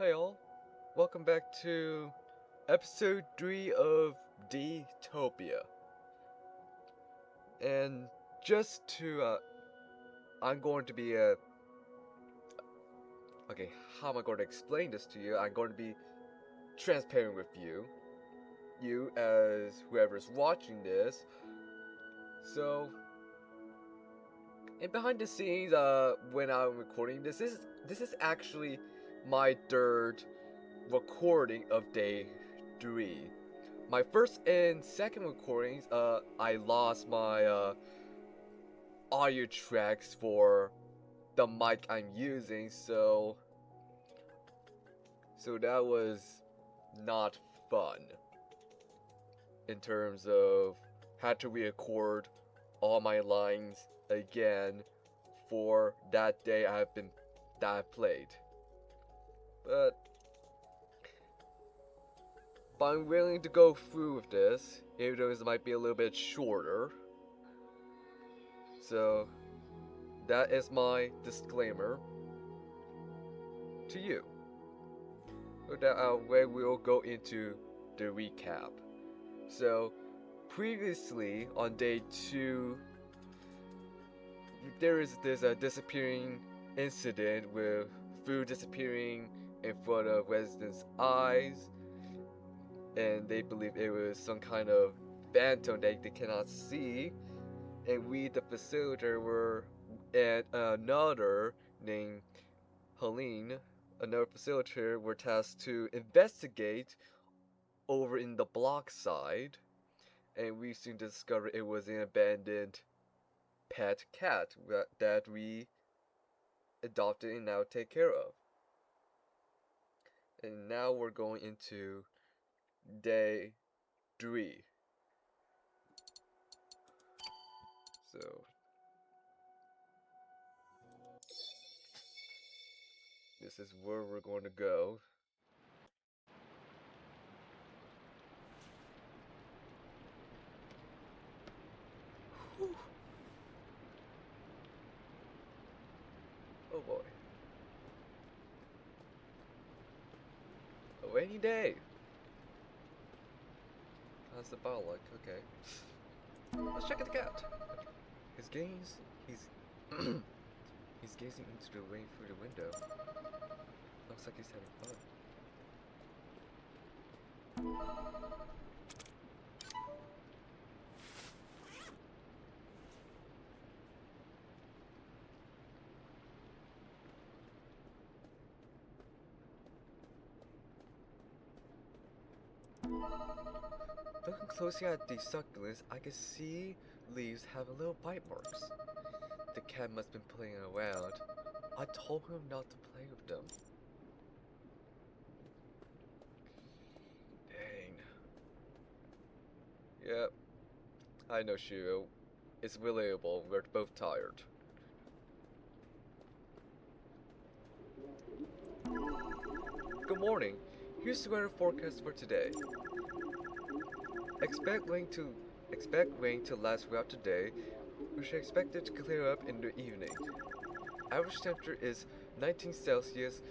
Hey all, welcome back to episode 3 of D-topia. And just to, I'm going to be, okay, how am I going to explain this to you? I'm going to be transparent with you as whoever's watching this. So, and behind the scenes, when I'm recording this is actually my third recording of day 3. My first and second recordings, I lost my audio tracks for the mic I'm using, so that was not fun in terms of had to re-record all my lines again for that day that I played. But I'm willing to go through with this, even though this might be a little bit shorter. So, that is my disclaimer to you. With that way, we'll go into the recap. So, previously on day 2, there is this disappearing incident with food disappearing in front of residents' eyes, and they believe it was some kind of phantom that they cannot see. And we, the facilitator, were and another named Helene, another facilitator, were tasked to investigate over in the block side, and we soon discovered it was an abandoned pet cat that we adopted and now take care of. And now we're going into day 3. So this is where we're going to go. Whew. Oh boy. A rainy day. How's the ball like? Okay. Let's check out the cat. His gaze, he's he's gazing into the rain through the window. Looks like he's having fun. Looking closely at the succulents, I can see leaves have a little bite marks. The cat must have been playing around. I told him not to play with them. Dang. Yep. I know, Shiro. It's relatable. We're both tired. Good morning. Here's the weather forecast for today. Expect rain to last throughout the day. We should expect it to clear up in the evening. Average temperature is 19 Celsius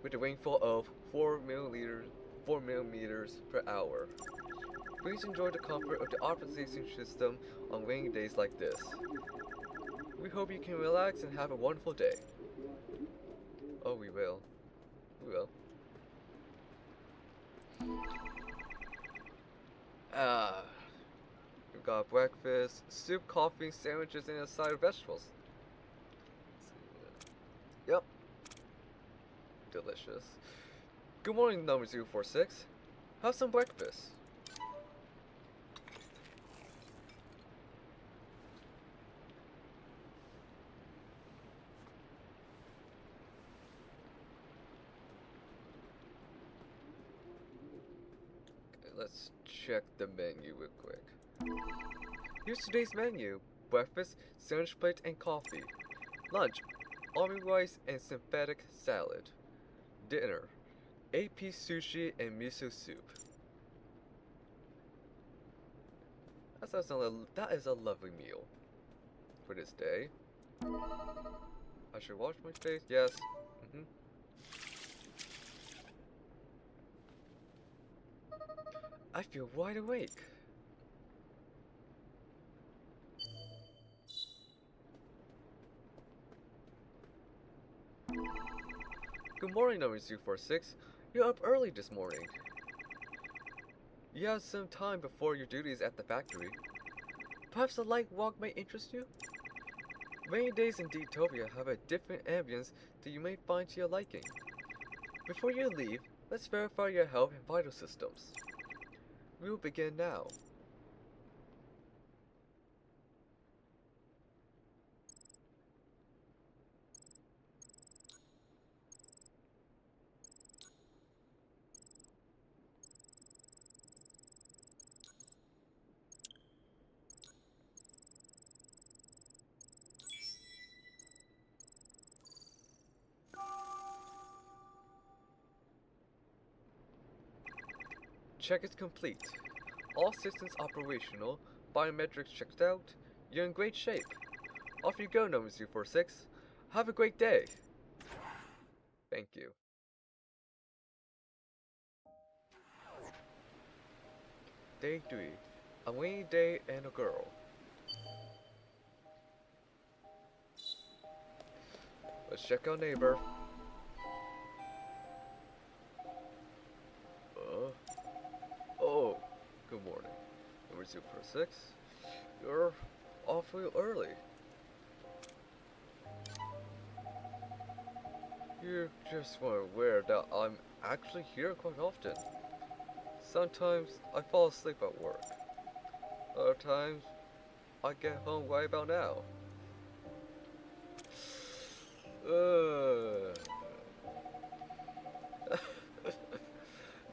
with a rainfall of 4 millimeters per hour. Please enjoy the comfort of the optimization system on rainy days like this. We hope you can relax and have a wonderful day. Oh, we will. We will. We've got breakfast, soup, coffee, sandwiches, and a side of vegetables. Yep. Delicious. Good morning, number 046. Have some breakfast. Let's check the menu real quick. Here's today's menu. Breakfast, sandwich plate, and coffee. Lunch, army rice and synthetic salad. Dinner, 8-piece sushi and miso soup. That is a lovely meal for this day. I should wash my face. Yes. I feel wide awake. Good morning, number 246. You're up early this morning. You have some time before your duties at the factory. Perhaps a light walk may interest you? Rainy days in D-topia have a different ambience that you may find to your liking. Before you leave, let's verify your health and vital systems. We will begin now. Check is complete. All systems operational, biometrics checked out. You're in great shape. Off you go, number 246. Have a great day. Thank you. Day 3. A rainy day and a girl. Let's check our neighbor. Oh, good morning. Number 246. You're awfully early. You just weren't aware that I'm actually here quite often. Sometimes I fall asleep at work. Other times, I get home right about now.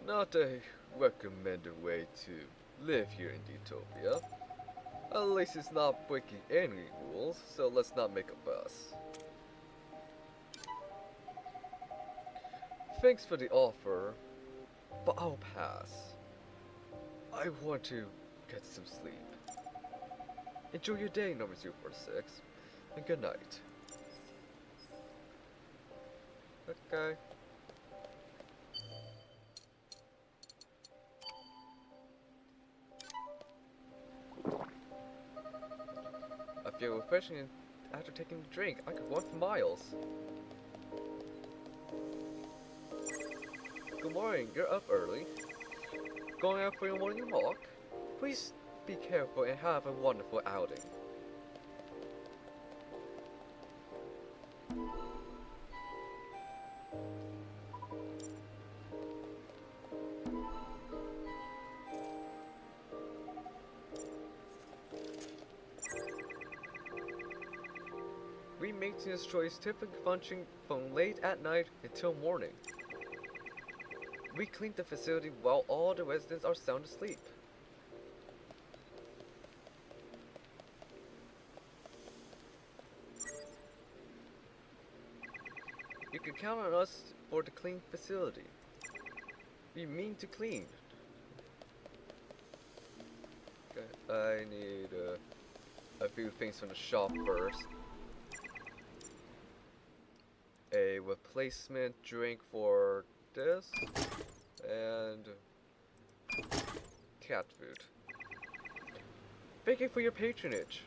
Not a recommended way to live here in D-topia. At least it's not breaking any rules, so let's not make a fuss. Thanks for the offer, but I'll pass. I want to get some sleep. Enjoy your day, number 246, and good night. Okay. I feel refreshing after taking the drink. I could walk for miles. Good morning, you're up early. Going out for your morning walk? Please be careful and have a wonderful outing. Maintenance choice typically function from late at night until morning. We clean the facility while all the residents are sound asleep. You can count on us for the clean facility. We mean to clean. Okay, I need a few things from the shop first. A replacement drink for this, and cat food. Thank you for your patronage.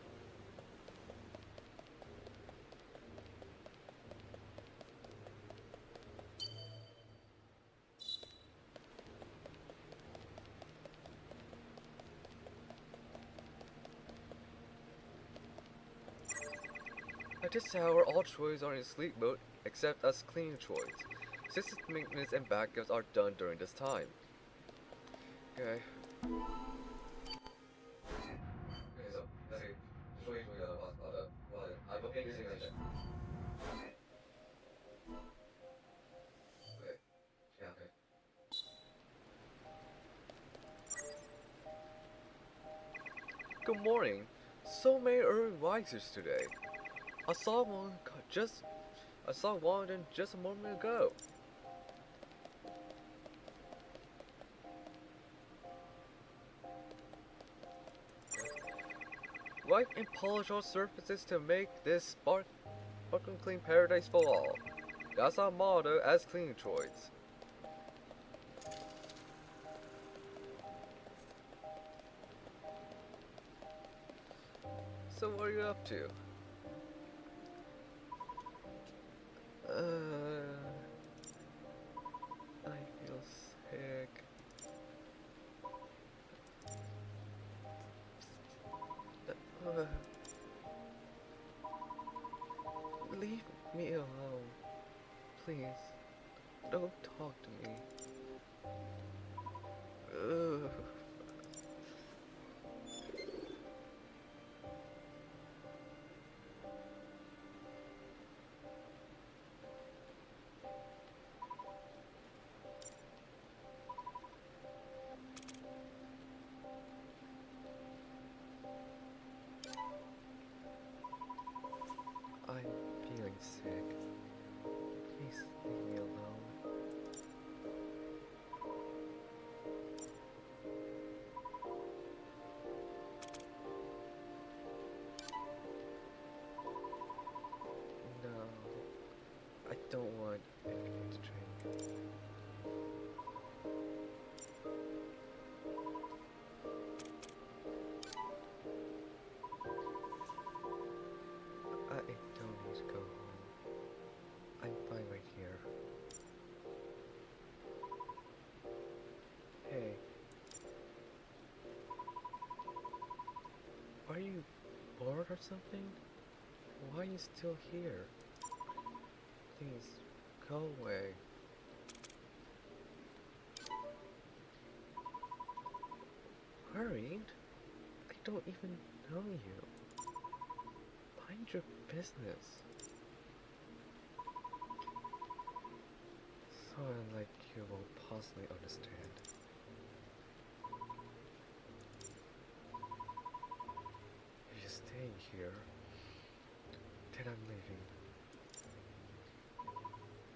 At this hour, all droids are in sleep mode, except us cleaning droids. System maintenance and backups are done during this time. Okay. Good morning. So many early risers today. I saw one just a moment ago. Wipe and polish all surfaces to make this sparkling clean paradise for all. That's our motto as cleaning droids. So what are you up to? I feel sick. Uh, Leave me alone. Please. Don't talk to me. Ugh. I'm feeling sick. Please leave me alone. No, I don't want anything to drink. I don't need to go home. I'm fine right here. Hey. Are you bored or something? Why are you still here? Please, go away. Worried? I don't even know you. Mind your business. Someone like you will possibly understand. If you stay here, then I'm leaving.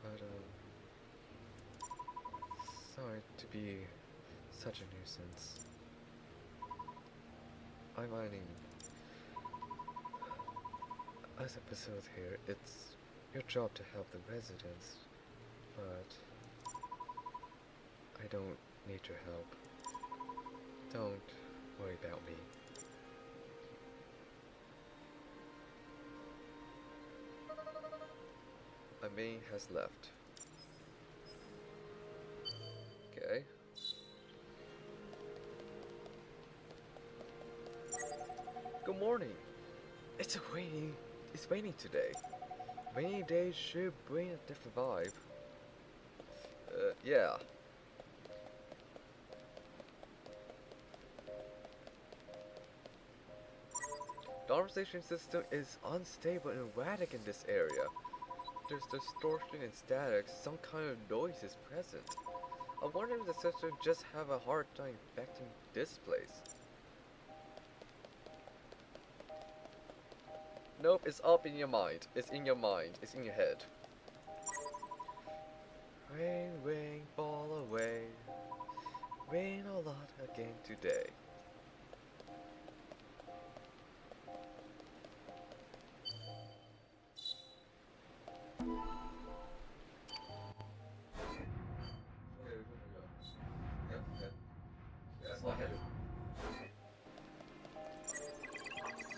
But, sorry to be such a nuisance. I'm mining. As a facilitator, it's your job to help the residents, but I don't need your help. Don't worry about me. My main has left. Okay. Good morning. It's raining today. Rainy days should bring a different vibe. Yeah. The conversation system is unstable and erratic in this area. There's distortion and static, some kind of noise is present. I wonder if the system just have a hard time infecting this place. Nope, it's up in your mind. It's in your mind. It's in your head. Rain, rain, fall away. Rain a lot again today.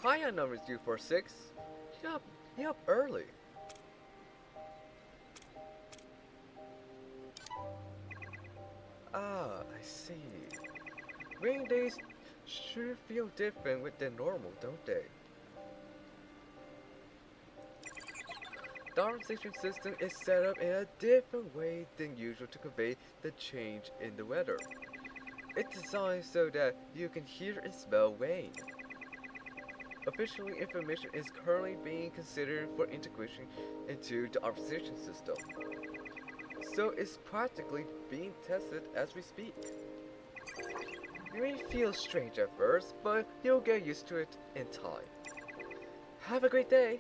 Hi, numbers 246. You up early. Ah, I see. Rain days sure feel different than normal, don't they? The conversation system is set up in a different way than usual to convey the change in the weather. It's designed so that you can hear and smell rain. Officially, information is currently being considered for integration into the conversation system. So it's practically being tested as we speak. You may feel strange at first, but you'll get used to it in time. Have a great day!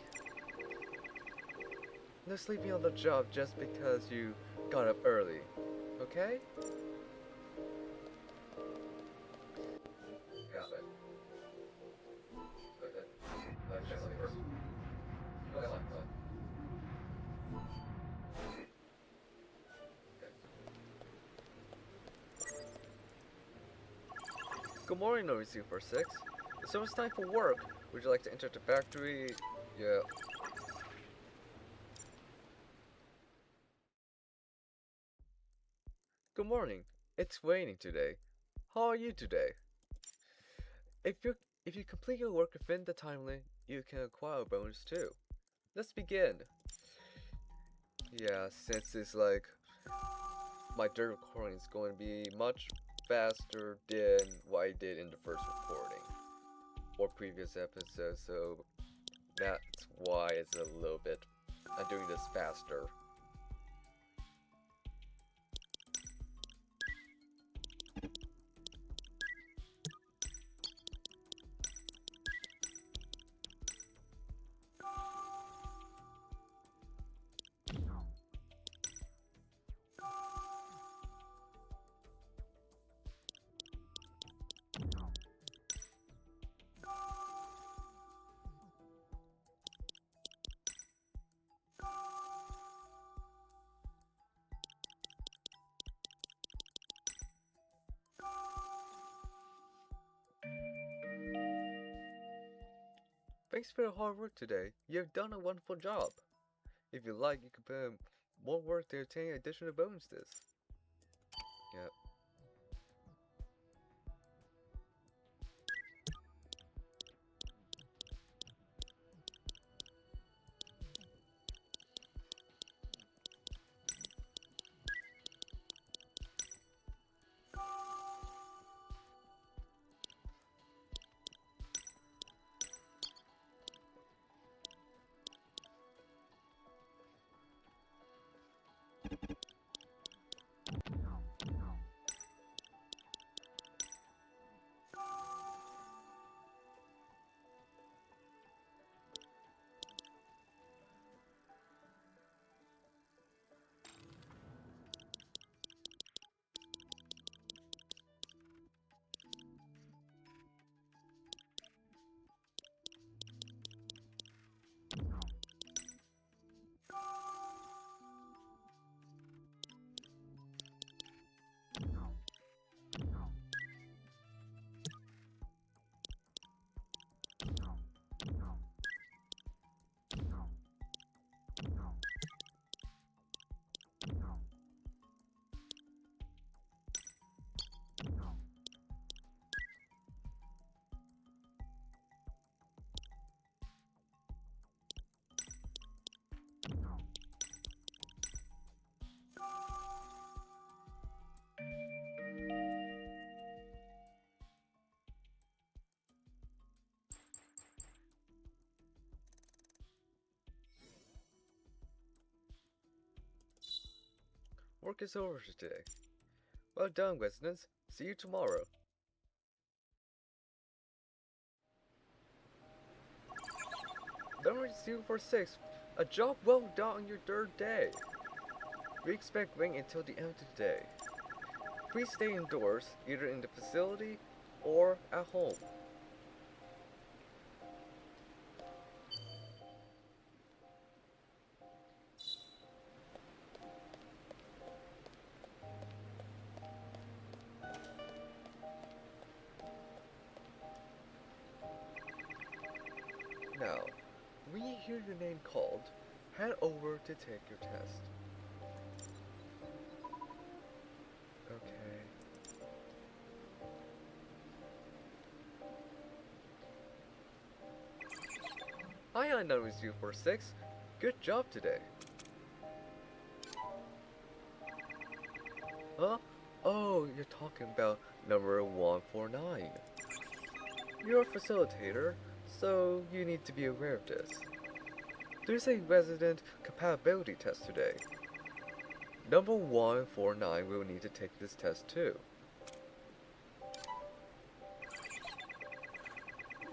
No sleeping on the job just because you got up early, okay? Good morning, Noris 246. So it's time for work. Would you like to enter the factory? Yeah. Good morning. It's raining today. How are you today? If you complete your work within the time limit, you can acquire a bonus too. Let's begin. Yeah, since it's like my third recording is going to be much faster than what I did in the first recording or previous episode, so that's why it's a little bit. I'm doing this faster. Thanks for your hard work today. You have done a wonderful job. If you like, you can put in more work to obtain additional bonuses. Yep. Work is over today. Well done, residents. See you tomorrow. Number 046. A job well done on your third day. We expect rain until the end of the day. Please stay indoors, either in the facility or at home. Now, when you hear your name called, head over to take your test. Okay. Hi, I know it's you 46. Good job today. Huh? Oh, you're talking about number 149. You're a facilitator, so you need to be aware of this. There's a resident compatibility test today. Number 149 will need to take this test too.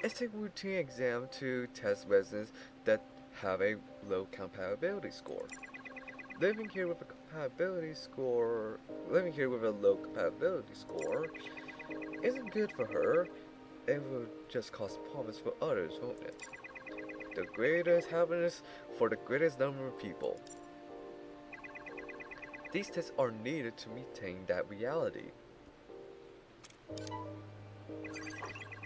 It's a routine exam to test residents that have a low compatibility score. Living here with a low compatibility score isn't good for her. It will just cause problems for others, won't it? The greatest happiness for the greatest number of people. These tests are needed to maintain that reality.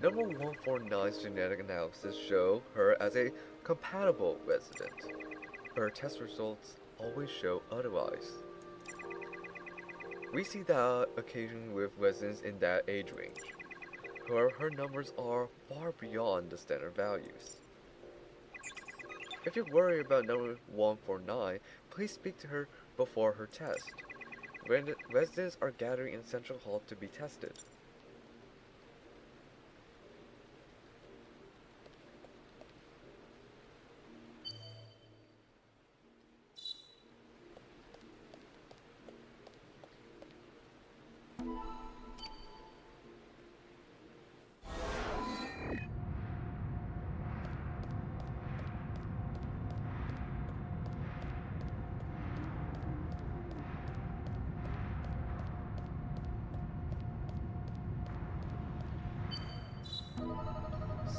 Number 149's genetic analysis show her as a compatible resident. Her test results always show otherwise. We see that occasionally with residents in that age range. However, her numbers are far beyond the standard values. If you worry about number 149, please speak to her before her test. Residents are gathering in Central Hall to be tested.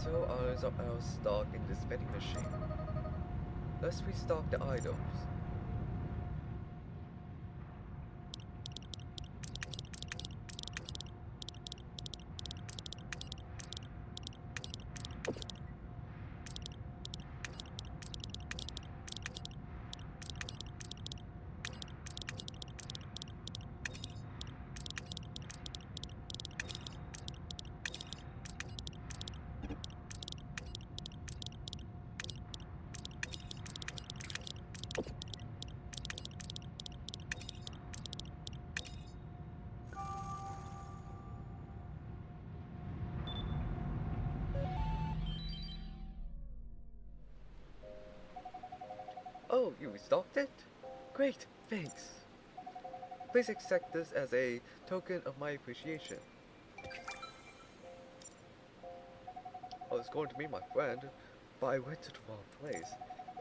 So items are out of stock in this vending machine. Let's restock the items. Oh, you restocked it? Great, thanks. Please accept this as a token of my appreciation. I was going to meet my friend, but I went to the wrong place,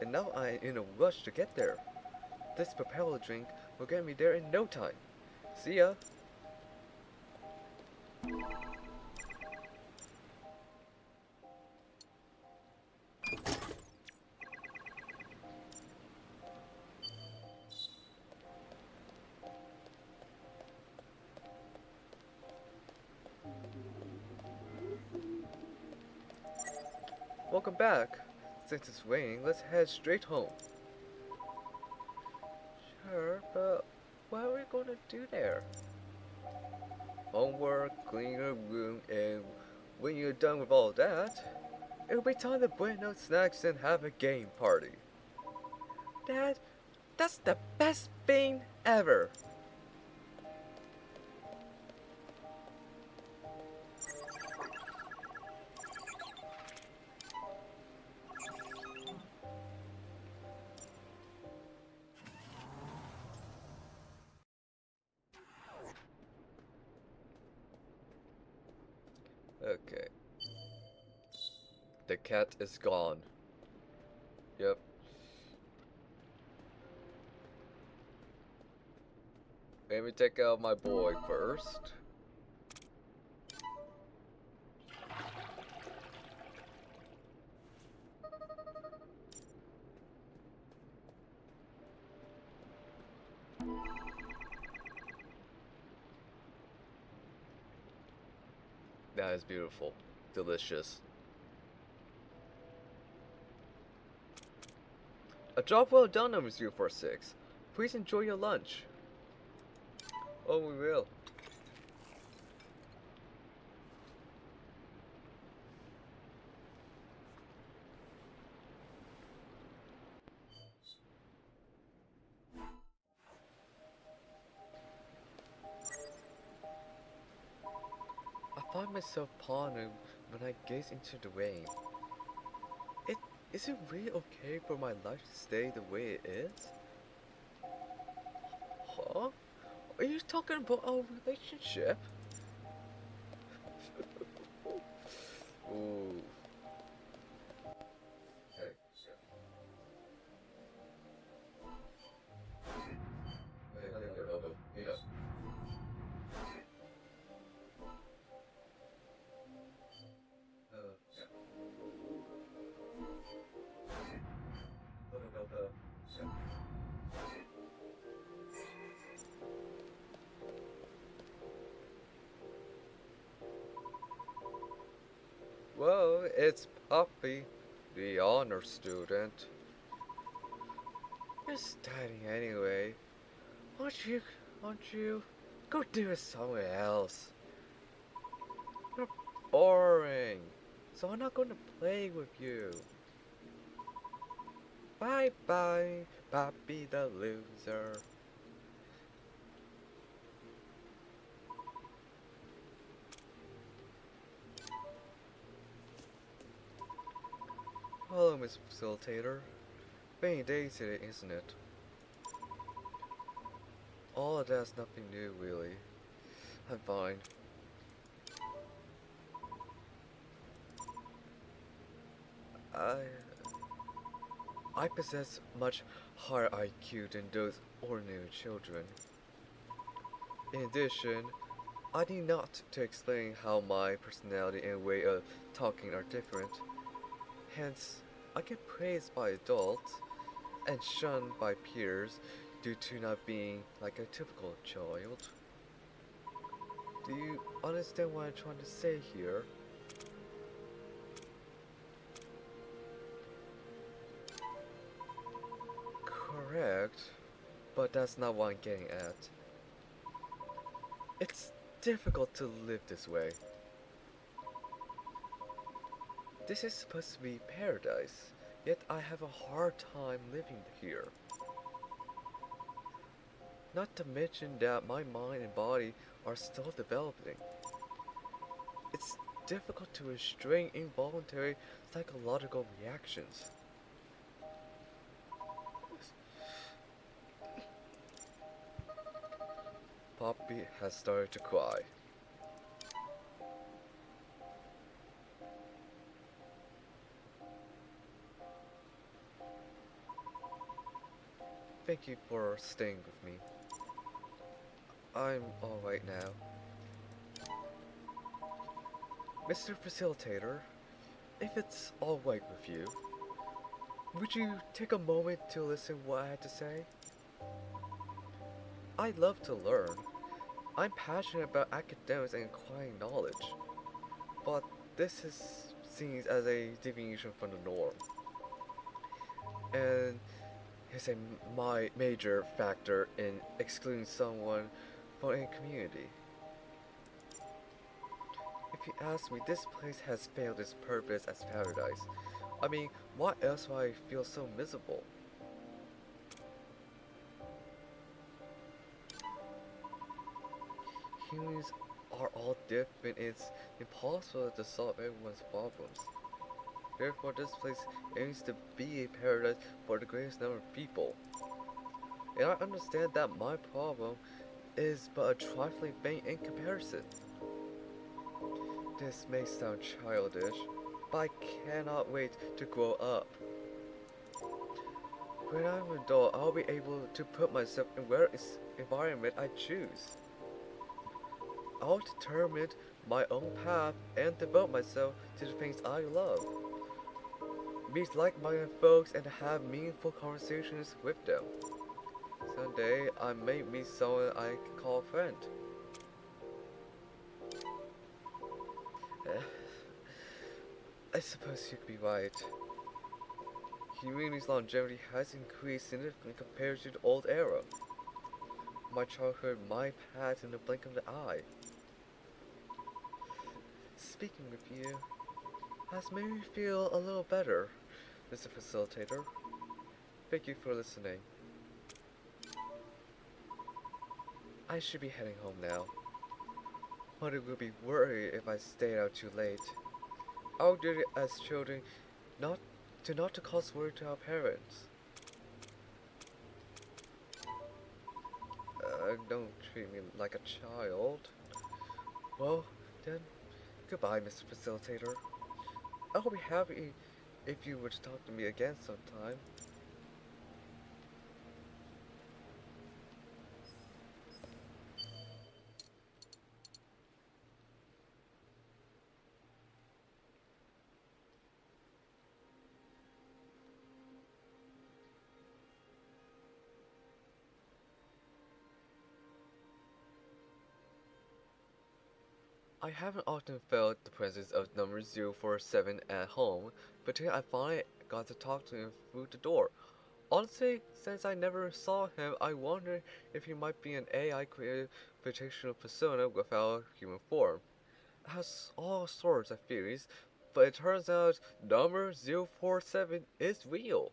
and now I am in a rush to get there. This propeller drink will get me there in no time. See ya. Welcome back. Since it's raining, let's head straight home. Sure, but what are we gonna do there? Homework, clean your room, and when you're done with all that, it'll be time to bring out snacks and have a game party. Dad, that's the best thing ever. Okay. The cat is gone. Yep. Let me take out my boy first. That is beautiful. Delicious. A job well done, number 046. Please enjoy your lunch. Oh, we will. I find myself pondering when I gaze into the rain. Is it really okay for my life to stay the way it is? Huh? Are you talking about our relationship? Ooh. Well, it's Poppy, the honor student. You're studying anyway. Won't you, won't you go do it somewhere else? You're boring, so I'm not going to play with you. Bye bye, Poppy the loser. Hello, Miss Facilitator. Rainy day today, isn't it? All of that's nothing new, really. I'm fine. I... I possess much higher IQ than those ordinary children. In addition, I need not to explain how my personality and way of talking are different. Hence, I get praised by adults and shunned by peers due to not being like a typical child. Do you understand what I'm trying to say here? Correct, but that's not what I'm getting at. It's difficult to live this way. This is supposed to be paradise, yet I have a hard time living here. Not to mention that my mind and body are still developing. It's difficult to restrain involuntary psychological reactions. Poppy has started to cry. Thank you for staying with me. I'm alright now. Mr. Facilitator, if it's alright with you, would you take a moment to listen what I had to say? I love to learn. I'm passionate about academics and acquiring knowledge, but this is seen as a deviation from the norm, and is a major factor in excluding someone from a community. If you ask me, this place has failed its purpose as paradise. I mean, why else would I feel so miserable? Humans are all different. It's impossible to solve everyone's problems. Therefore, this place aims to be a paradise for the greatest number of people. And I understand that my problem is but a trifling thing in comparison. This may sound childish, but I cannot wait to grow up. When I'm an adult, I'll be able to put myself in whatever environment I choose. I'll determine my own path and devote myself to the things I love. Meet like-minded folks and have meaningful conversations with them. Someday, I may meet someone I can call a friend. I suppose you could be right. Humanity's longevity has increased significantly compared to the old era. My childhood might pass in the blink of the eye. Speaking with you has made me feel a little better, Mr. Facilitator. Thank you for listening. I should be heading home now. Mother would be worried if I stayed out too late. Our duty as children not to cause worry to our parents. Don't treat me like a child. Well, then, goodbye, Mr. Facilitator. I'll be happy if you were to talk to me again sometime. I haven't often felt the presence of number 047 at home, but today I finally got to talk to him through the door. Honestly, since I never saw him, I wondered if he might be an AI created fictional persona without human form. It has all sorts of theories, but it turns out number 047 is real.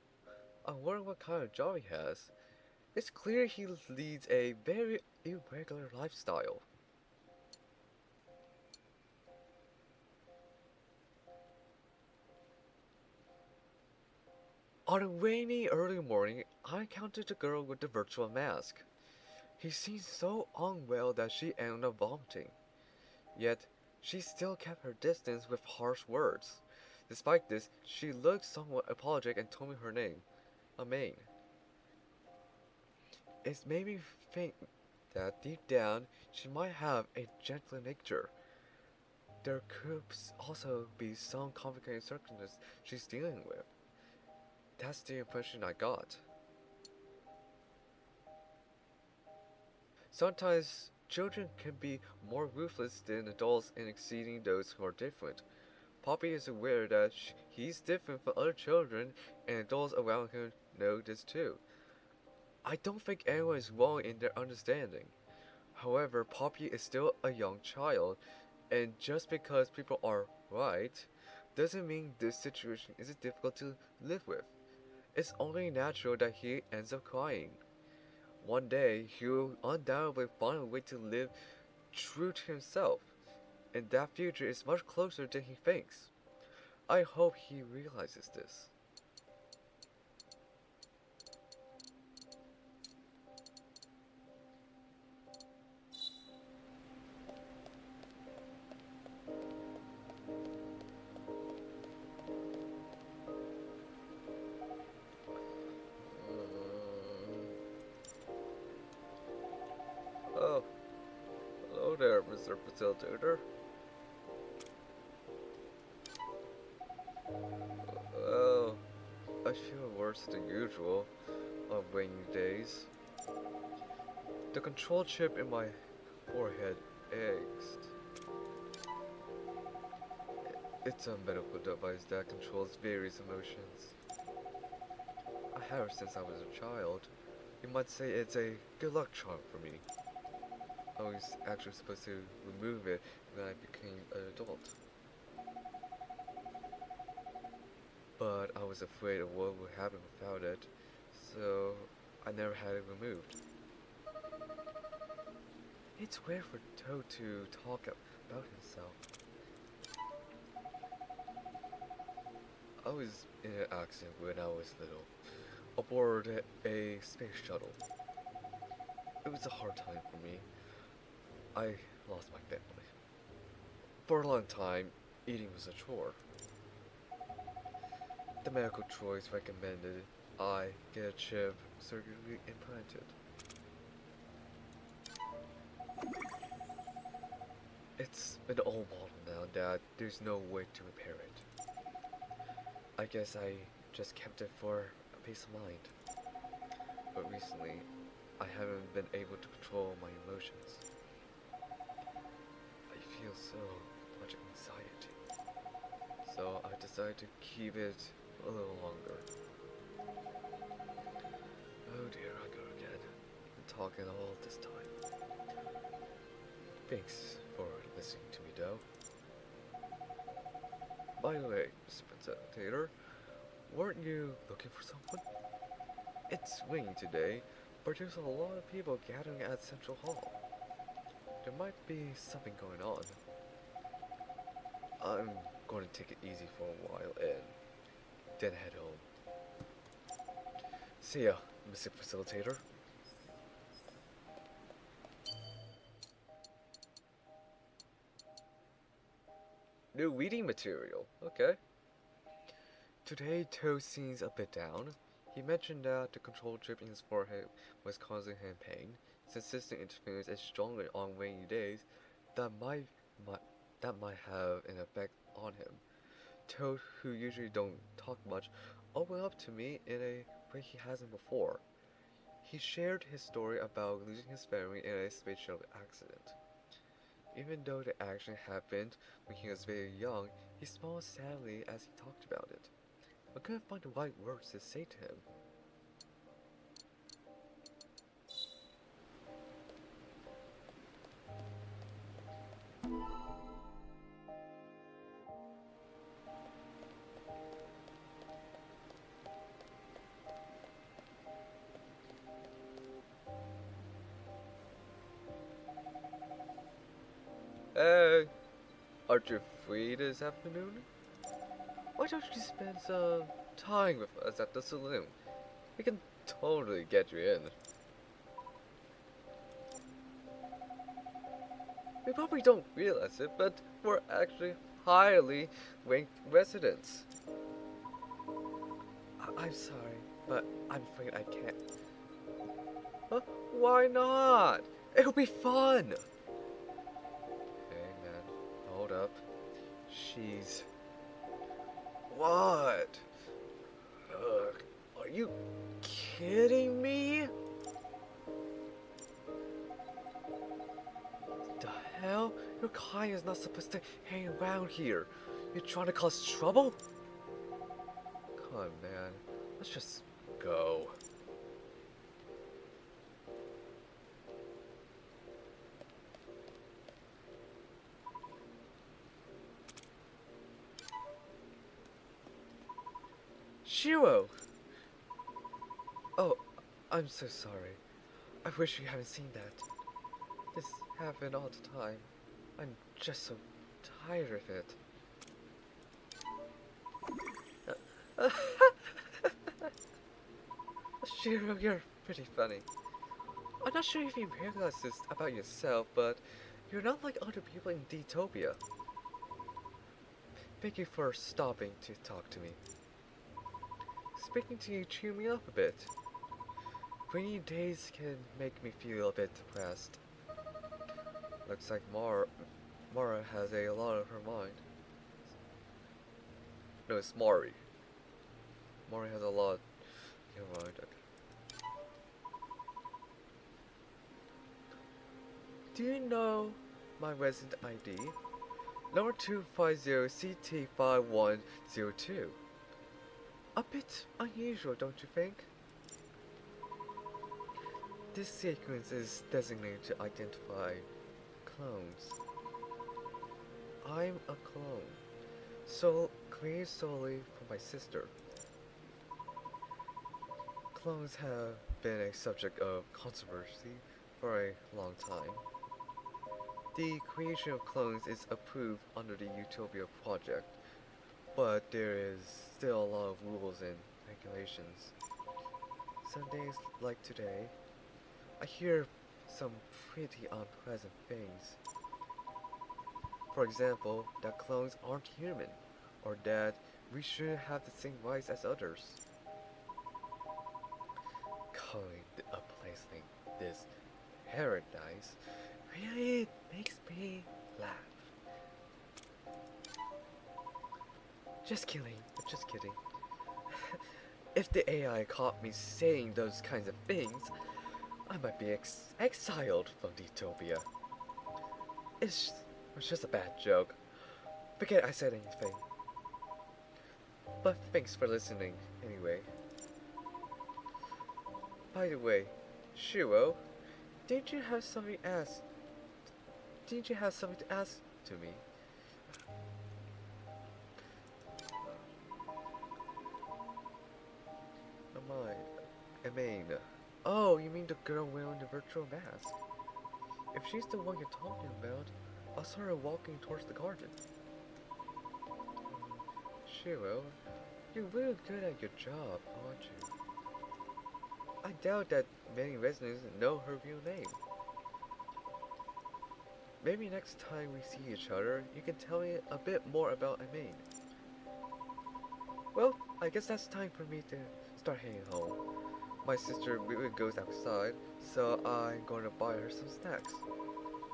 I wonder what kind of job he has. It's clear he leads a very irregular lifestyle. On a rainy early morning, I encountered the girl with the virtual mask. He seemed so unwell that she ended up vomiting. Yet, she still kept her distance with harsh words. Despite this, she looked somewhat apologetic and told me her name, Amain. It made me think that deep down, she might have a gentle nature. There could also be some complicated circumstances she's dealing with. That's the impression I got. Sometimes children can be more ruthless than adults in exceeding those who are different. Poppy is aware that he's different from other children, and adults around him know this too. I don't think anyone is wrong in their understanding. However, Poppy is still a young child, and just because people are right doesn't mean this situation is difficult to live with. It's only natural that he ends up crying. One day, he'll undoubtedly find a way to live true to himself, and that future is much closer than he thinks. I hope he realizes this. Oh, hello there, Mr. Facilitator. Oh, I feel worse than usual on rainy days. The control chip in my forehead aches. It's a medical device that controls various emotions. I have it since I was a child. You might say it's a good luck charm for me. I was actually supposed to remove it when I became an adult. But I was afraid of what would happen without it, so I never had it removed. It's weird for Toad to talk about himself. I was in an accident when I was little, aboard a space shuttle. It was a hard time for me. I lost my family. For a long time, eating was a chore. The medical choice recommended I get a chip surgically implanted. It's an old model now, Dad. There's no way to repair it. I guess I just kept it for a peace of mind. But recently, I haven't been able to control my emotions. I feel so much anxiety. So I decided to keep it a little longer. Oh dear, I go again. I'm talking all this time. Thanks for listening to me, though. By the way, Mr. Facilitator, weren't you looking for someone? It's raining today, but there's a lot of people gathering at Central Hall. There might be something going on. I'm going to take it easy for a while and then head home. See ya, Mr. Facilitator. New reading material, okay. Today, Toad seems a bit down. He mentioned that the control chip in his forehead was causing him pain. Consistent interference is stronger on rainy days. That might that might have an effect on him. Toad, who usually don't talk much, opened up to me in a way he hasn't before. He shared his story about losing his family in a space shuttle accident. Even though the action happened when he was very young, he smiled sadly as he talked about it. I couldn't find the right words to say to him. Hey, aren't you free this afternoon? Why don't you spend some time with us at the saloon? We can totally get you in. We probably don't realize it, but we're actually highly ranked residents. I'm sorry, but I'm afraid I can't. Huh? Why not? It'll be fun! Hey man, hold up. She's... What? Ugh, are you kidding me? The hell? Your kind is not supposed to hang around here. You're trying to cause trouble? Come on, man. Let's just go. Shiro! Oh, I'm so sorry. I wish you hadn't seen that. This happened all the time. I'm just so tired of it. Shiro, you're pretty funny. I'm not sure if you realize this about yourself, but you're not like other people in D-topia. Thank you for stopping to talk to me. Speaking to you cheer me up a bit. Rainy days can make me feel a bit depressed. Looks like Mara has a lot on her mind. No, it's Mari. Mari has a lot in her mind. Do you know my resident ID? Number 250CT5102. A bit unusual, don't you think? This sequence is designated to identify clones. I'm a clone, so created solely for my sister. Clones have been a subject of controversy for a long time. The creation of clones is approved under the Utopia project, but there is still a lot of rules and regulations. Some days like today, I hear some pretty unpleasant things. For example, that clones aren't human, or that we shouldn't have the same rights as others. Calling a place like this paradise really makes me laugh. Just kidding, just kidding. If the AI caught me saying those kinds of things, I might be exiled from Utopia. It's just a bad joke. Forget I said anything. But thanks for listening, anyway. By the way, Shiro, didn't you have something to ask? Didn't you have something to ask to me? Amain. Oh, you mean the girl wearing the virtual mask? If she's the one you're talking about, I saw her walking towards the garden. Shiro, you're really good at your job, aren't you? I doubt that many residents know her real name. Maybe next time we see each other, you can tell me a bit more about Amain. Well, I guess that's time for me to start heading home. My sister really goes outside, so I'm going to buy her some snacks.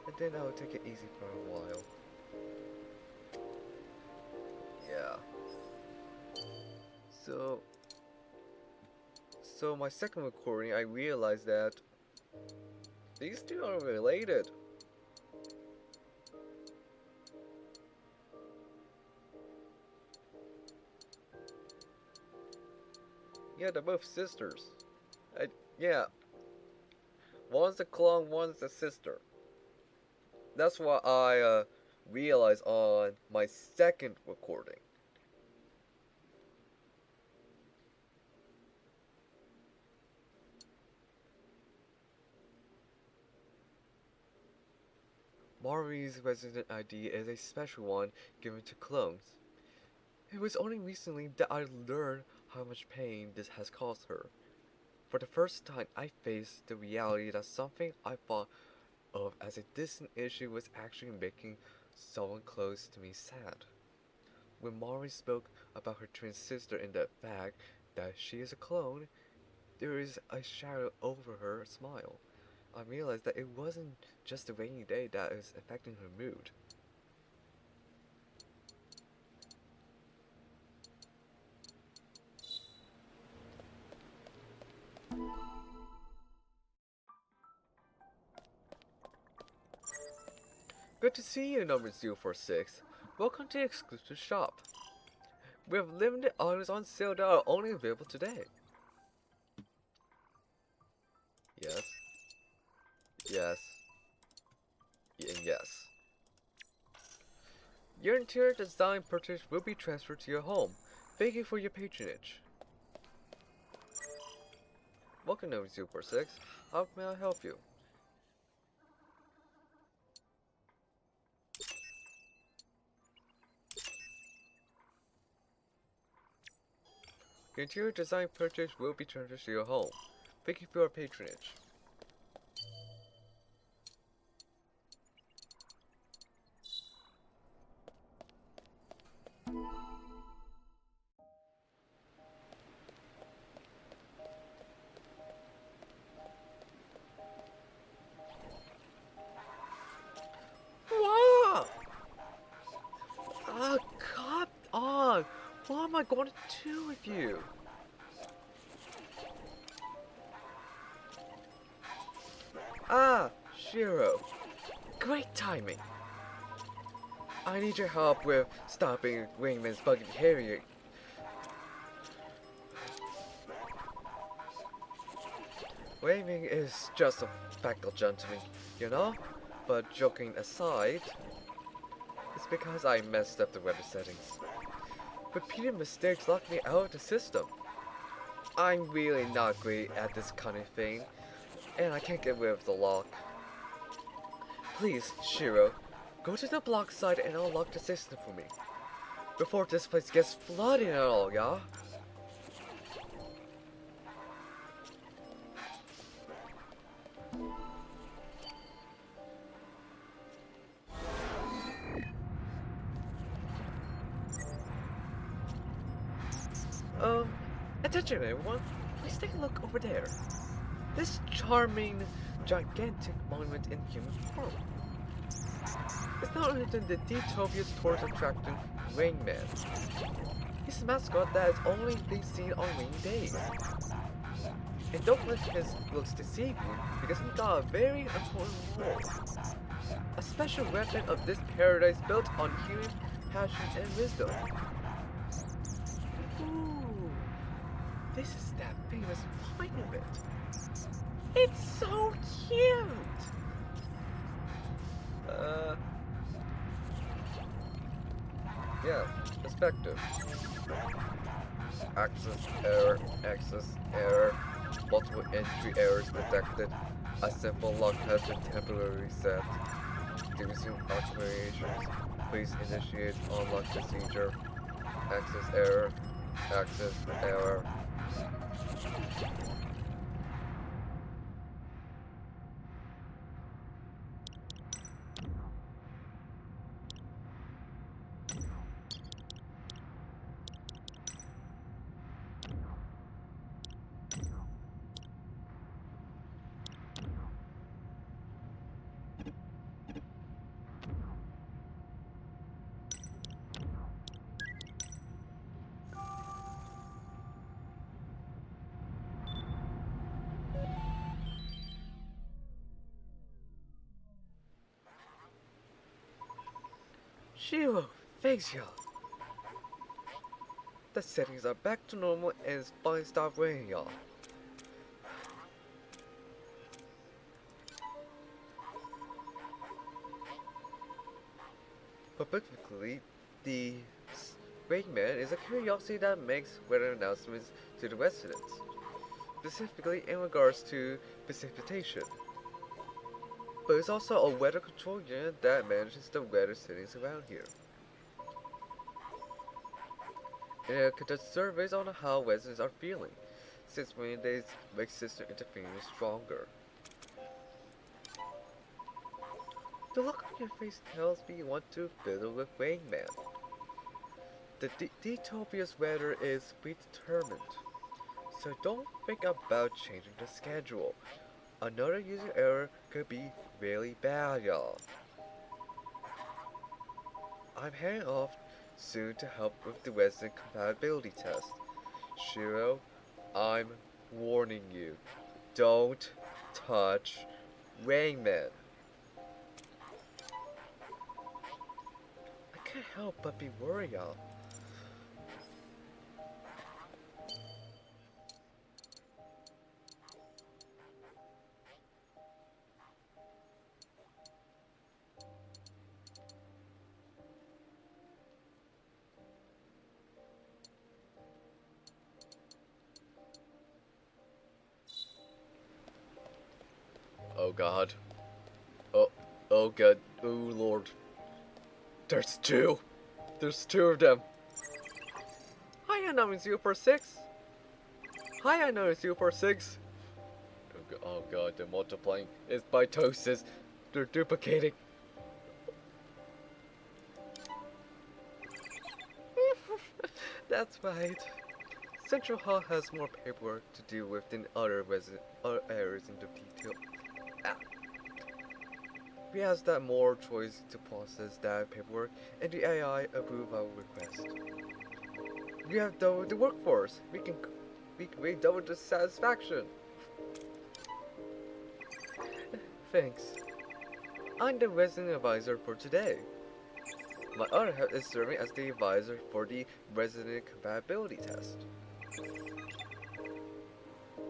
And then I'll take it easy for a while. Yeah. So my second recording, I realized that these two are related. Yeah, they're both sisters. Yeah, one's a clone, one's a sister. That's what I realized on my second recording. Mari's resident ID is a special one given to clones. It was only recently that I learned how much pain this has caused her. For the first time, I faced the reality that something I thought of as a distant issue was actually making someone close to me sad. When Mari spoke about her twin sister and the fact that she is a clone, there is a shadow over her smile. I realized that it wasn't just the rainy day that is affecting her mood. Good to see you, number 046. Welcome to the exclusive shop. We have limited items on sale that are only available today. Yes, yes, and yes. Your interior design purchase will be transferred to your home. Thank you for your patronage. Welcome, number 046. How may I help you? Your interior design purchase will be transferred to your home. Thank you for your patronage. Wow! Come on! What am I going to do with you? Ah, Shiro. Great timing. I need your help with stopping Wingman's buggy behavior. Wingman is just a facile gentleman, you know? But joking aside, it's because I messed up the weather settings. Repeated mistakes locked me out of the system. I'm really not great at this kind of thing, and I can't get rid of the lock. Please, Shiro, go to the block side and unlock the system for me. Before this place gets flooded and all, yeah? Attention everyone, please take a look over there. This charming, gigantic monument in human form. It's not only the D-topia's tourist attraction, Rainman. He's a mascot that is only been seen on rainy days. And don't let his looks deceive you, because he got a very important role. A special weapon of this paradise built on human passion and wisdom. Ooh, this is that famous monument. It's so cute! Yeah, perspective. Access error. Multiple entry errors detected. A simple lock has been temporarily set. To resume operations, please initiate unlock procedure. Access error. Access error. Shiro, thanks y'all. The settings are back to normal and finally stop raining, y'all. Specifically, the Rainman is a curiosity that makes weather announcements to the residents, specifically in regards to precipitation. But it's also a weather control unit that manages the weather settings around here. And it conducts surveys on how residents are feeling, since rainy days make system interference stronger. The look on your face tells me you want to fiddle with Rainman. The D-topia's weather is predetermined, so don't think about changing the schedule. Another user error could be really bad, y'all. I'm heading off soon to help with the resident compatibility test. Shiro, I'm warning you. Don't touch Rainman. I can't help but be worried, y'all. Oh god. Oh, oh god. Oh lord. There's two. There's two of them. Hi, I'm 046. Hi, I'm 046. Oh god, they're multiplying. It's mitosis. They're duplicating. That's right. Central Hall has more paperwork to deal with than other areas in the detail. We ask that more choice to process that paperwork and the AI approve our request. We have doubled the workforce. We can double the satisfaction. Thanks. I'm the resident advisor for today. My other half is serving as the advisor for the resident compatibility test.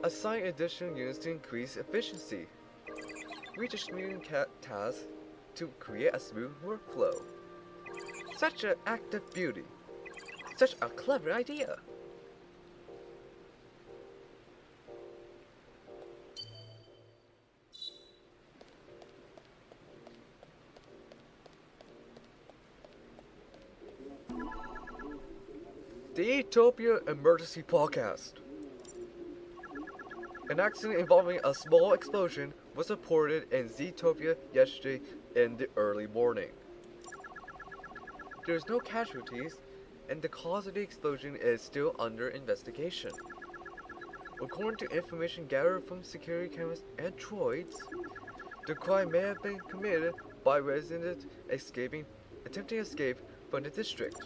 Assign additional units to increase efficiency. We just need tasks to create a smooth workflow. Such an act of beauty. Such a clever idea. The D-topia Emergency Podcast. An accident involving a small explosion was reported in D-topia yesterday in the early morning. There is no casualties, and the cause of the explosion is still under investigation. According to information gathered from security cameras and droids, the crime may have been committed by residents attempting escape from the district.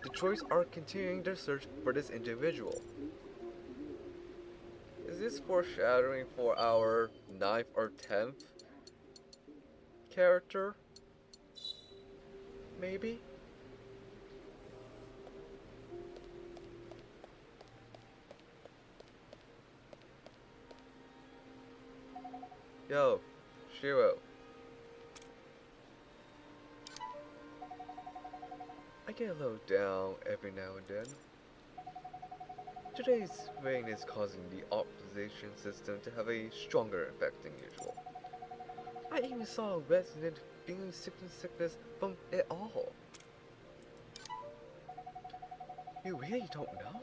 The droids are continuing their search for this individual. Is this foreshadowing for our 9th or 10th character? Maybe? Yo, Shiro. I get a little down every now and then. Today's rain is causing the optimization system to have a stronger effect than usual. I even saw a resident feeling sickness from it all. You really don't know?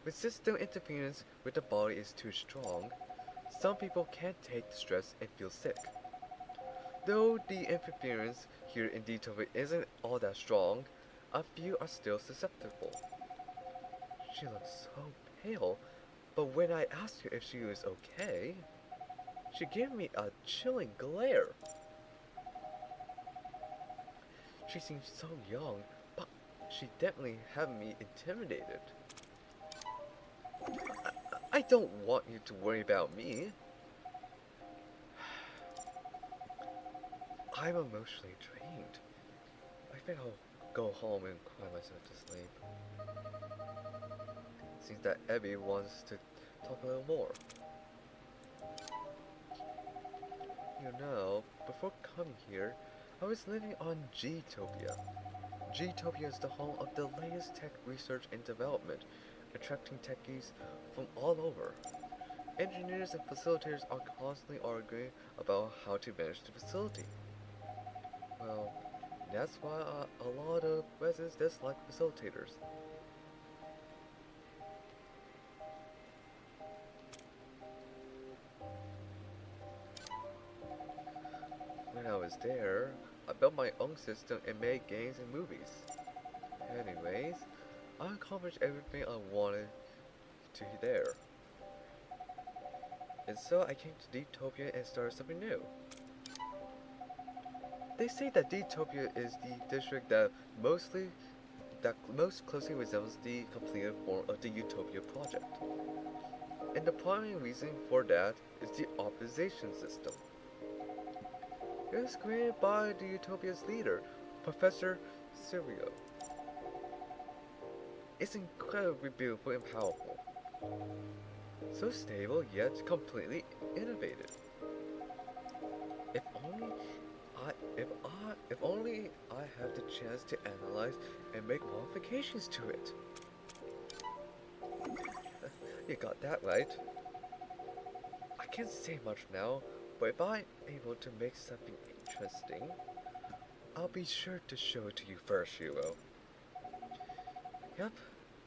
When system interference with the body is too strong, some people can't take the stress and feel sick. Though the interference here in D-topia isn't all that strong, a few are still susceptible. She looks so pale, but when I asked her if she was okay, she gave me a chilling glare. She seems so young, but she definitely had me intimidated. I don't want you to worry about me. I'm emotionally drained. I feel go home and cry myself to sleep. Seems that Abby wants to talk a little more. You know, before coming here, I was living on D-topia. D-topia is the home of the latest tech research and development, attracting techies from all over. Engineers and facilitators are constantly arguing about how to manage the facility. Well, that's why a lot of residents dislike facilitators. When I was there, I built my own system and made games and movies. Anyways, I accomplished everything I wanted to there. And so I came to D-topia and started something new. They say that D-topia is the district that most closely resembles the completed form of the Utopia project. And the primary reason for that is the optimization system. It was created by the Utopia's leader, Professor Sirio. It's incredibly beautiful and powerful. So stable yet completely innovative. If only I have the chance to analyze and make modifications to it. You got that right. I can't say much now, but if I'm able to make something interesting, I'll be sure to show it to you first, Shiro. Yep,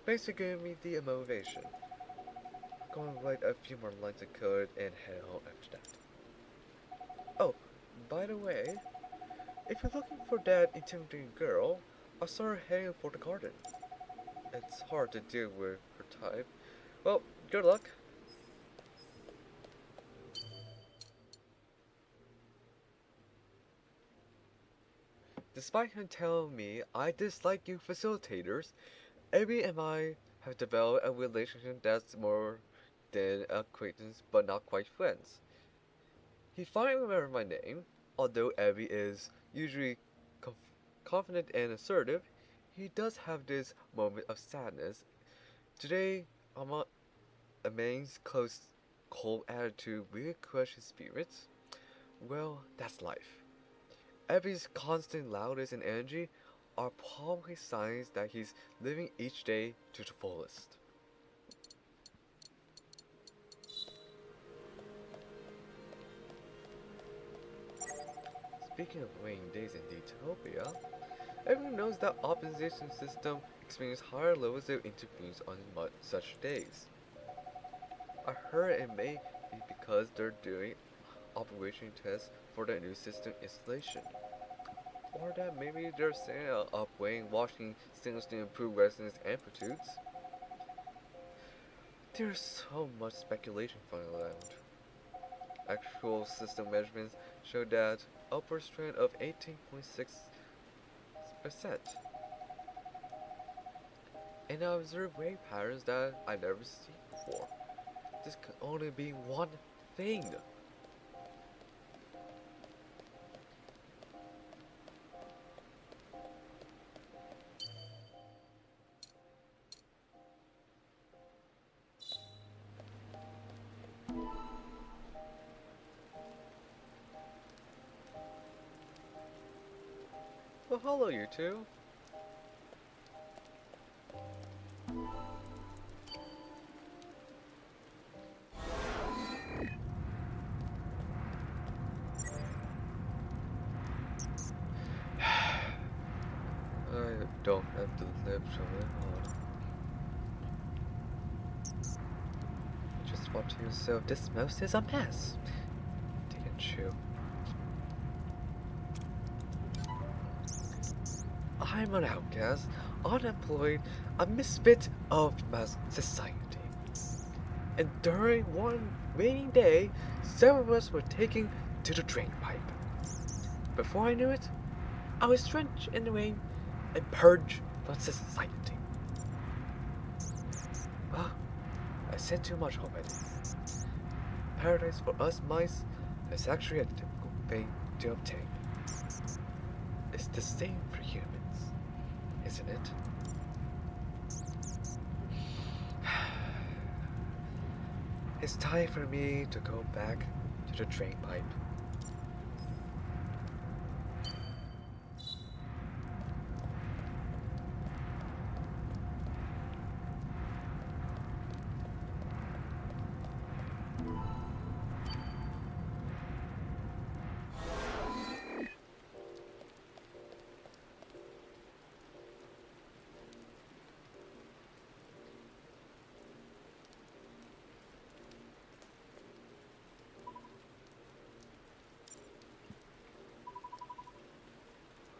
thanks for giving me the motivation. I'm going to write a few more lines of code and head home after that. Oh, by the way, if you're looking for that intimidating girl, I saw her heading for the garden. It's hard to deal with her type. Well, good luck. Despite him telling me I dislike you facilitators, Abby and I have developed a relationship that's more than acquaintance but not quite friends. He finally remembered my name. Although Abby is usually confident and assertive, he does have this moment of sadness. Today, Amang's cold attitude will crush his spirits. Well, that's life. Abby's constant loudness and energy are probably signs that he's living each day to the fullest. Speaking of rainy days in D-topia, everyone knows that optimization system experiences higher levels of interference on such days. I heard it may be because they're doing operation tests for the new system installation. Or that maybe they're setting up weighing washing signals to improve resonance amplitudes. There's so much speculation flying around. Actual system measurements show that upper strand of 18.6%. And I observe wave patterns that I never seen before. This could only be one thing. Well, hello, you two. I don't have to live so hard. Just watch yourself. This mouse is a mess. Didn't you? I'm an outcast, unemployed, a misfit of mass society. And during one rainy day, several of us were taken to the drain pipe. Before I knew it, I was drenched in the rain and purged from society. Well, I said too much already. Paradise for us mice is actually a difficult thing to obtain. It's the same for humans. isn't it? It's time for me to go back to the drain pipe.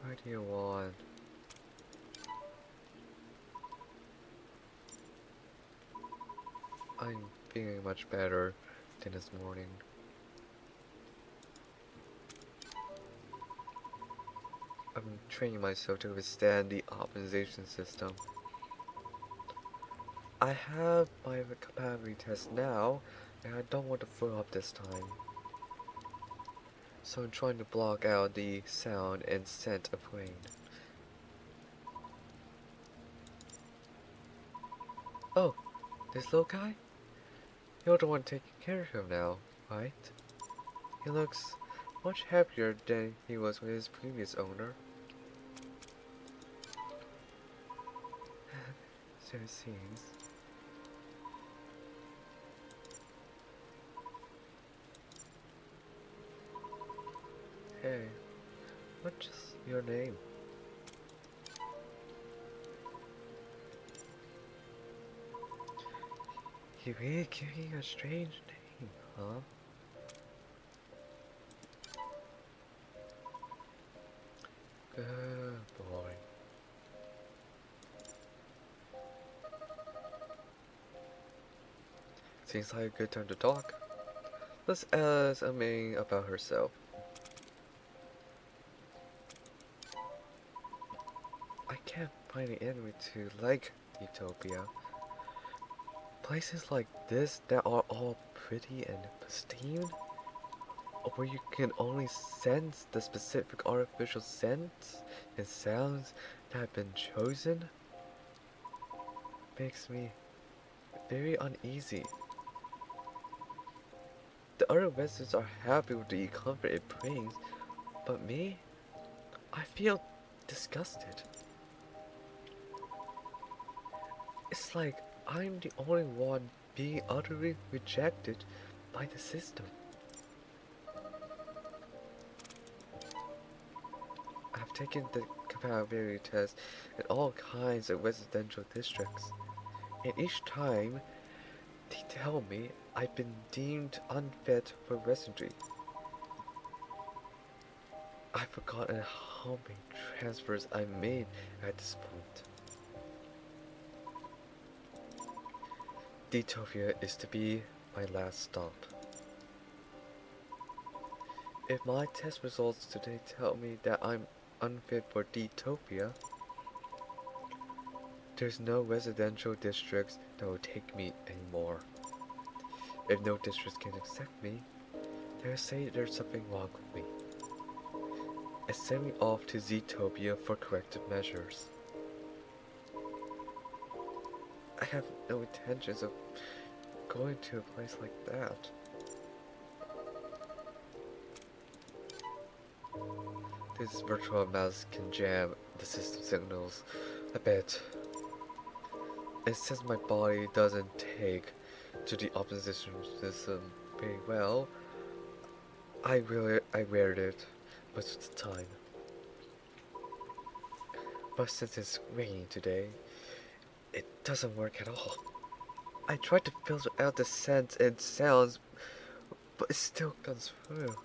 What do you want? I'm feeling much better than this morning. I'm training myself to withstand the optimization system. I have my compatibility test now, and I don't want to throw up this time. So I'm trying to block out the sound and scent of rain. Oh, this little guy? You're the one taking care of him now, right? He looks much happier than he was with his previous owner. So it seems. Hey, what's your name? He really gave you a strange name, huh? Good boy. Seems like a good time to talk. Let's ask Aming about herself. I can't find an enemy to like D-topia. Places like this that are all pretty and pristine, where you can only sense the specific artificial scents and sounds that have been chosen, makes me very uneasy. The other residents are happy with the comfort it brings, but me? I feel disgusted. It's like I'm the only one being utterly rejected by the system. I've taken the compatibility test in all kinds of residential districts, and each time they tell me I've been deemed unfit for residentry. I've forgotten how many transfers I made at this point. D-topia is to be my last stop. If my test results today tell me that I'm unfit for D-topia, there's no residential districts that will take me anymore. If no districts can accept me, they'll say there's something wrong with me and send me off to Z-topia for corrective measures. I have no intentions of going to a place like that. This virtual mouse can jam the system signals a bit. And since my body doesn't take to the opposition system very well, I wear it most of the time. But since it's raining today, it doesn't work at all. I tried to filter out the scents and sounds, but it still comes through.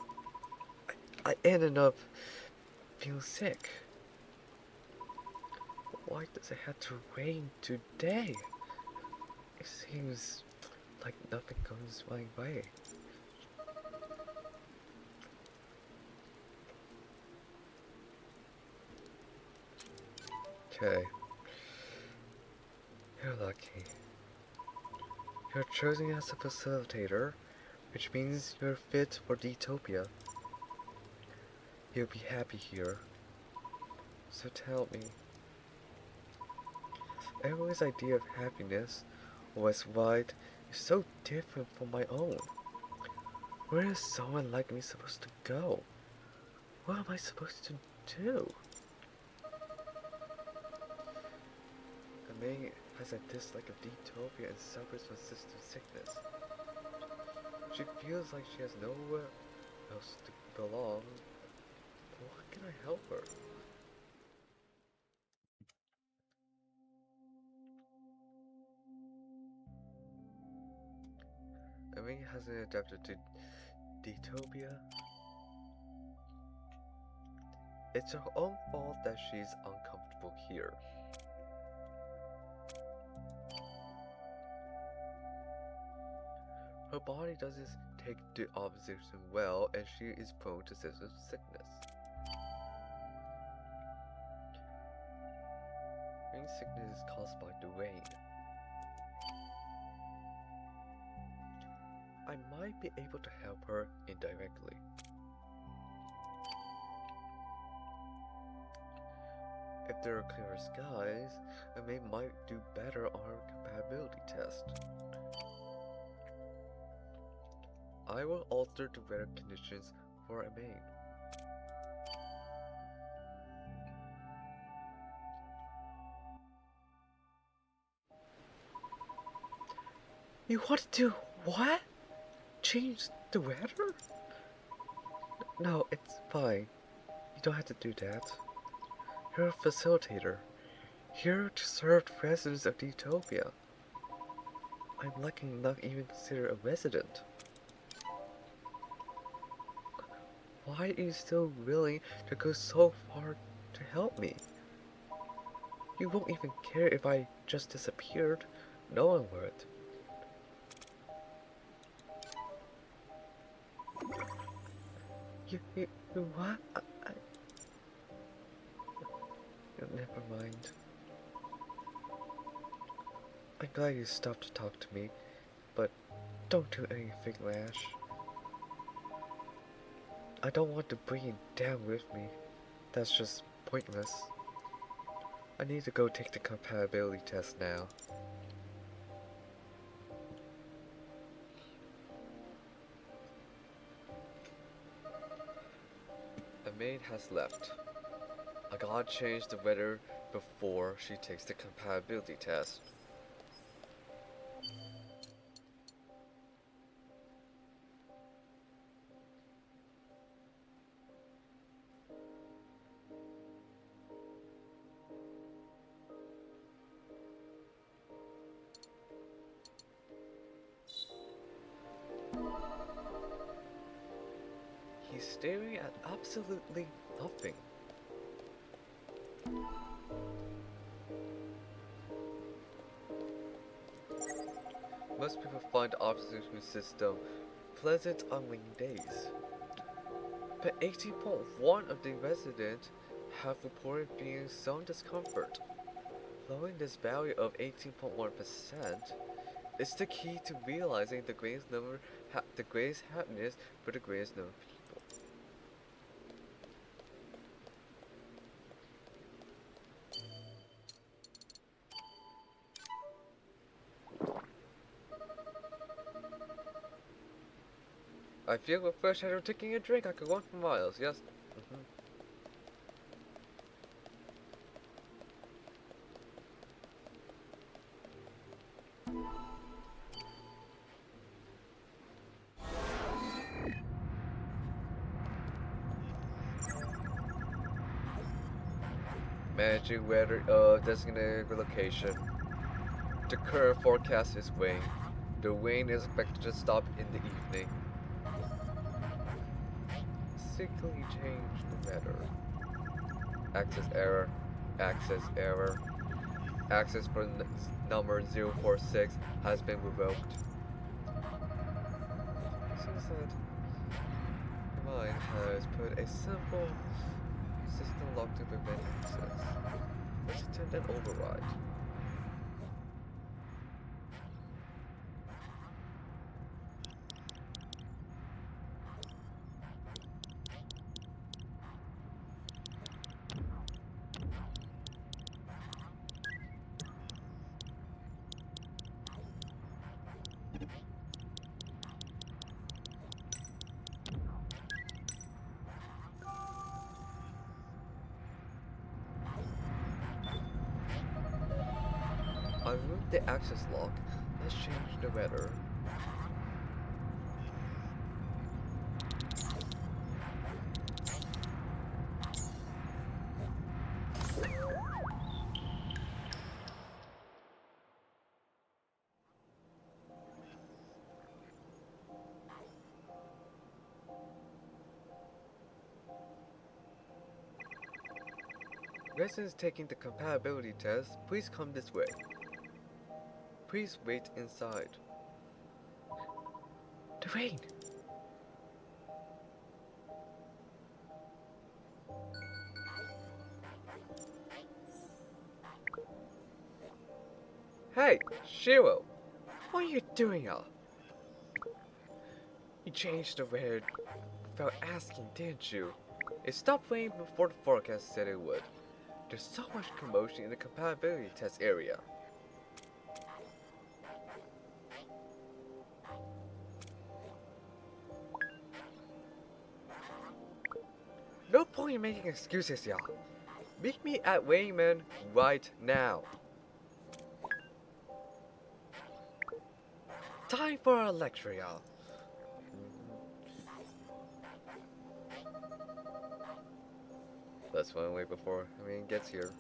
I ended up feeling sick. Why does it have to rain today? It seems like nothing goes my way. Okay. You're lucky. You're chosen as a facilitator, which means you're fit for D-topia. You'll be happy here. So tell me, Everyone's idea of happiness, or what's right, is so different from my own. Where is someone like me supposed to go? What am I supposed to do? May has a dislike of D-topia and suffers from system sickness. She feels like she has nowhere else to belong. How can I help her? May hasn't adapted to D-topia. It's her own fault that she's uncomfortable here. Her body doesn't take the observation well, and she is prone to system sickness. Rain sickness is caused by the rain. I might be able to help her indirectly. If there are clearer skies, I might do better on her compatibility test. I will alter the weather conditions for Amain. You want to do what? Change the weather? No, it's fine. You don't have to do that. You're a facilitator, here to serve the residents of D-topia. I'm lucky enough even considered a resident. Why are you still willing to go so far to help me? You won't even care if I just disappeared. No one would. You what? Never mind. I'm glad you stopped to talk to me, but don't do anything rash. I don't want to bring you down with me. That's just pointless. I need to go take the compatibility test now. A maid has left. I gotta change the weather before she takes the compatibility test. He's staring at absolutely nothing. Most people find the observation system pleasant on rainy days. But 18.1 of the residents have reported feeling some discomfort. Lowering this value of 18.1% is the key to realizing the greatest happiness for the greatest number of people. I feel refreshed after taking a drink. I could run for miles. Yes. Managing weather designated location. The current forecast is rain. The rain is expected to stop in the evening. Simply change the weather. Access error. Access error. Access for number 046 has been revoked. Since that, mine has put a simple system lock to prevent access. Let's attempt an override. I removed the access lock. Let's change the weather. Residents taking the compatibility test, please come this way. Please wait inside. The rain! Hey, Shiro! What are you doing out? You changed the weather without asking, didn't you? It stopped raining before the forecast said it would. There's so much commotion in the compatibility test area. No point in making excuses, y'all. Meet me at Wayman right now. Time for a lecture, y'all. Let's run away before Rain gets here.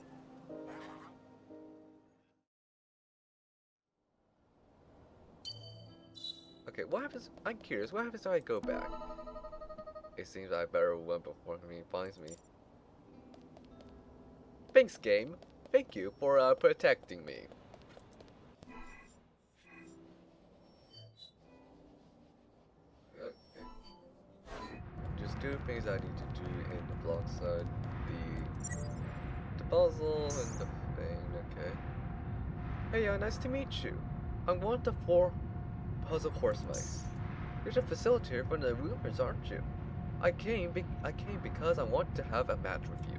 Okay, what happens? I'm curious. What happens if I go back? It seems I better run before he finds me. Thanks, game. Thank you for protecting me. Okay. Just do things I need to do in the block side. The puzzle and the thing. Okay. Hey, nice to meet you. I'm one of the 4 puzzle horse mice. You're the facilitator for the rumors, aren't you? I came because I want to have a match with you.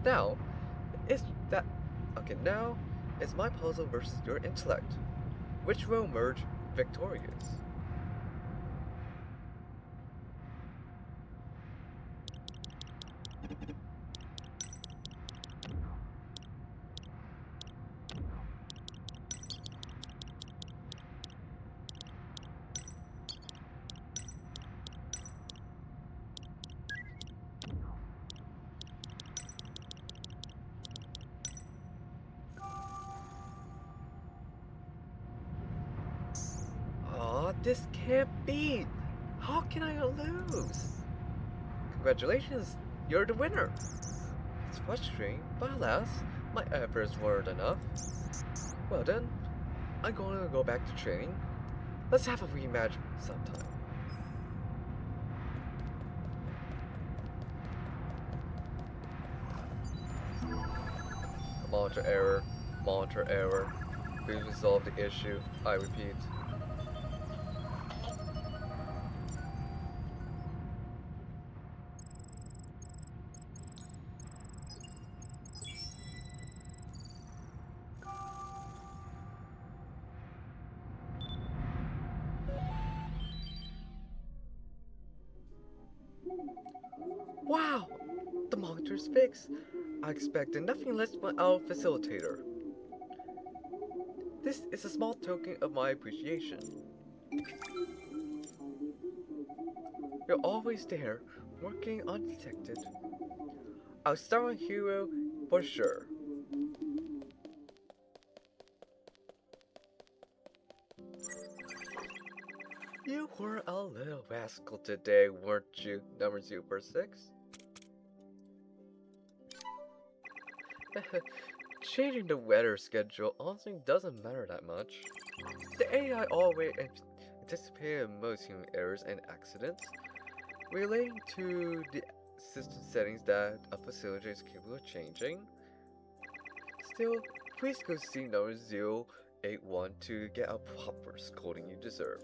Now, now it's my puzzle versus your intellect. Which will emerge victorious? This can't be! How can I lose? Congratulations, you're the winner! It's frustrating, but alas, my efforts weren't enough. Well then, I'm going to go back to training. Let's have a rematch sometime. Monitor error, monitor error. Please resolve the issue, I repeat. Wow! The monitor's fixed. I expected nothing less from our facilitator. This is a small token of my appreciation. You're always there, working undetected. I'll star a hero for sure. You were a little rascal today, weren't you, number 06? Changing the weather schedule honestly doesn't matter that much. The AI always anticipated most human errors and accidents relating to the system settings that a facilitator is capable of changing. Still, please go see number 081 to get a proper scolding you deserve.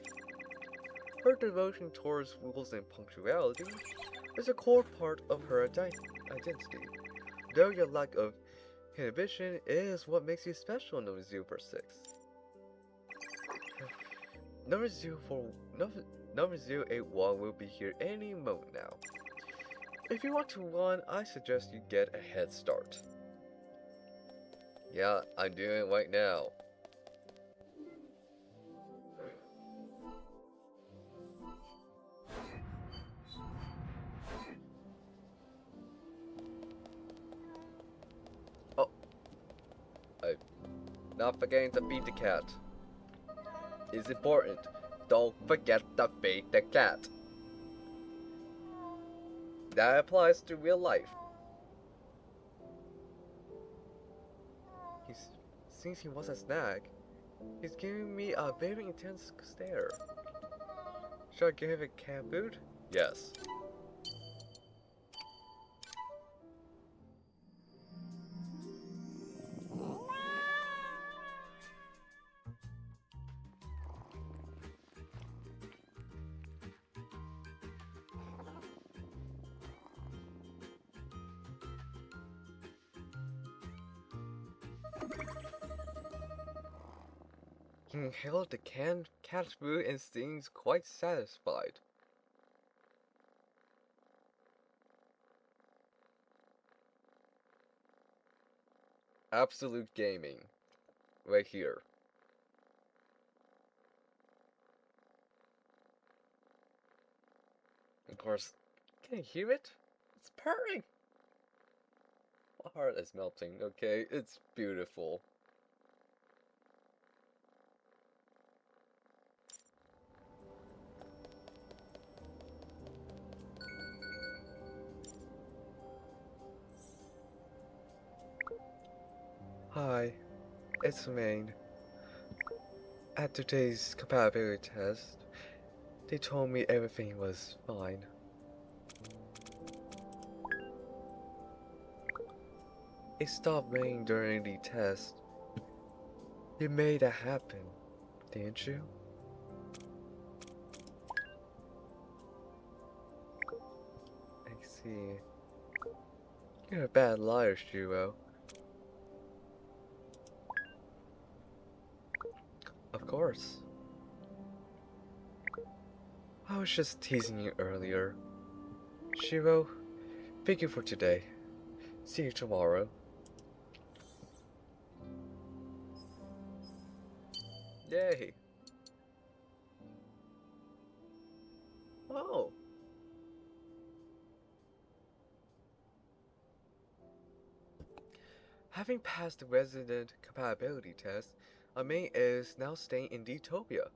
Her devotion towards rules and punctuality is a core part of her identity, though your lack of inhibition is what makes you special, number 046. Number 081 will be here any moment now. If you want to run, I suggest you get a head start. Yeah, I'm doing it right now. Not forgetting to feed the cat is important. Don't forget to feed the cat. That applies to real life. Since he wants a snack, he's giving me a very intense stare. Should I give it cat food? Yes. He inhaled the canned cat food and seems quite satisfied. Absolute gaming. Right here. Of course, can you hear it? It's purring! My heart is melting, okay? It's beautiful. Hi, it's Maine. At today's compatibility test, they told me everything was fine. It stopped raining during the test. You made that happen, didn't you? I see. You're a bad liar, Shiro. Of course. I was just teasing you earlier. Shiro, thank you for today. See you tomorrow. Yay! Oh! Having passed the resident compatibility test, Amei is now staying in D-topia.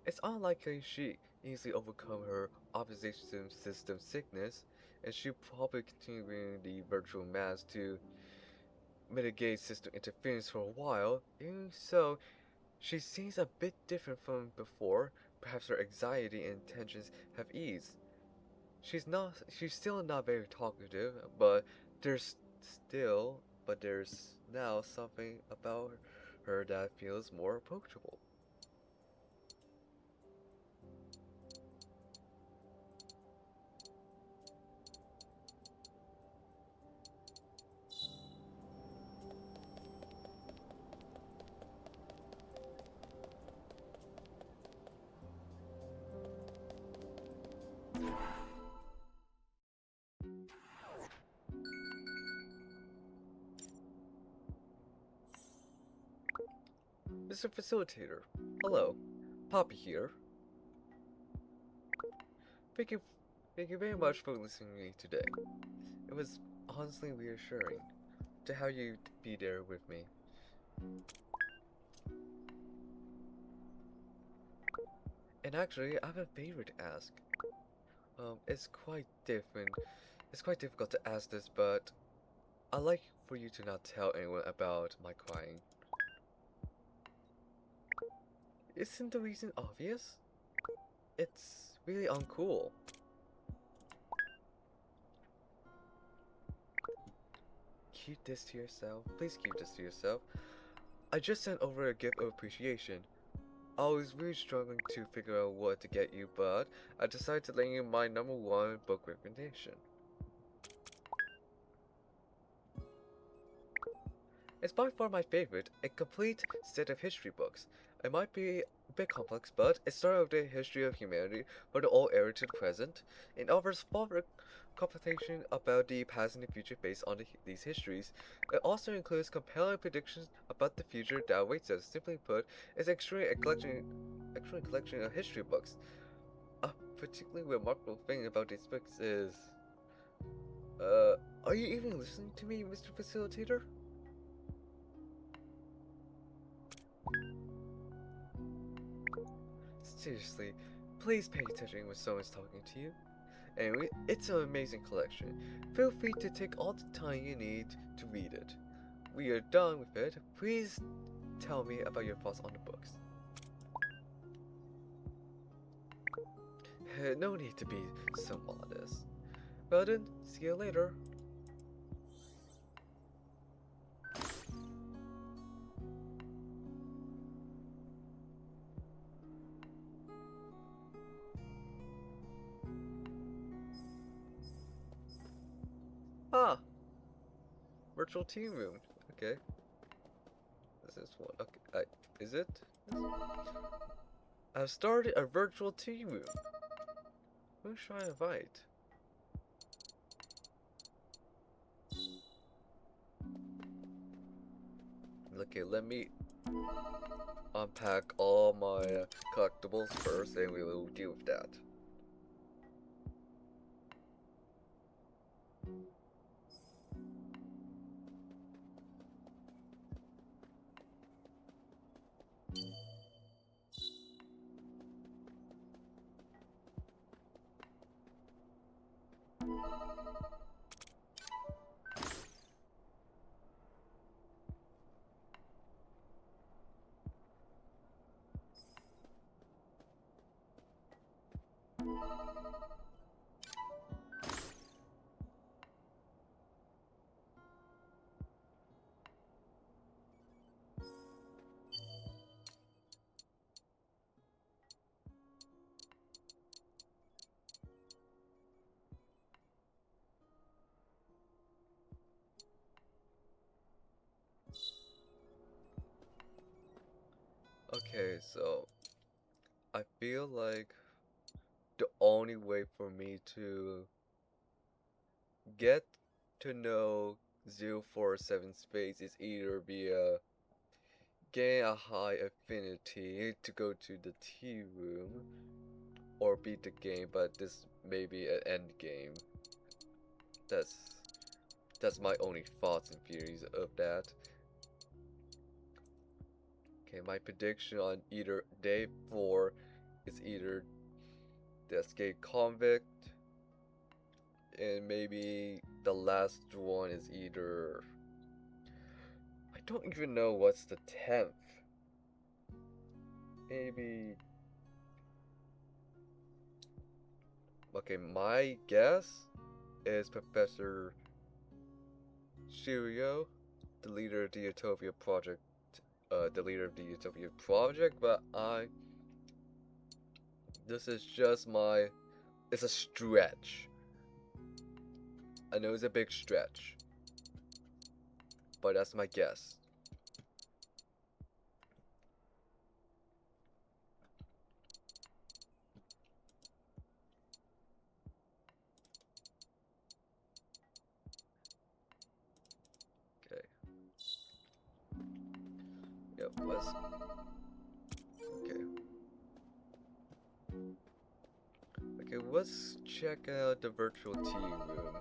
It's unlikely she easily overcome her opposition system sickness, and she'll probably continue the virtual mass to mitigate system interference for a while. Even so, she seems a bit different from before. Perhaps her anxiety and tensions have eased. She's still not very talkative, but there's there's now something about her that feels more approachable. Mr. Facilitator, hello. Poppy here. Thank you, thank you very much for listening to me today. It was honestly reassuring to have you be there with me. And actually, I have a favor to ask. It's quite different. It's quite difficult to ask this, but I'd like for you to not tell anyone about my crying. Isn't the reason obvious? It's really uncool. Keep this to yourself. Please keep this to yourself. I just sent over a gift of appreciation. I was really struggling to figure out what to get you, but I decided to lend you my #1 book recommendation. It's by far my favorite, a complete set of history books. It might be a bit complex, but it starts with the history of humanity from the old era to the present, and offers full computation about the past and the future based on these histories. It also includes compelling predictions about the future that awaits us. Simply put, it's actually a collection of history books. A particularly remarkable thing about these books is, are you even listening to me, Mr. Facilitator? seriously, please pay attention when someone's talking to you. Anyway, it's an amazing collection. Feel free to take all the time you need to read it. We are done with it. Please tell me about your thoughts on the books. No need to be so modest. Well then, see you later. Ah, virtual team room. Okay. This is one. Okay, is it? I've started a virtual team room. Who should I invite? Okay, let me unpack all my collectibles first, and we will deal with that. Okay, so I feel like the only way for me to get to know 047 space is either via gain a high affinity to go to the tea room or beat the game, but this may be an end game. That's that's my only thoughts and theories of that. Okay, my prediction on either day 4 is either the escaped convict, and maybe the last one is either, I don't even know what's the 10th. Maybe, okay, my guess is Professor Shiryo, the leader of the D-topia project, but this is just my, it's a stretch. I know it's a big stretch, but that's my guess. Okay. Yep, let's, okay. Okay, let's check out the virtual tea room.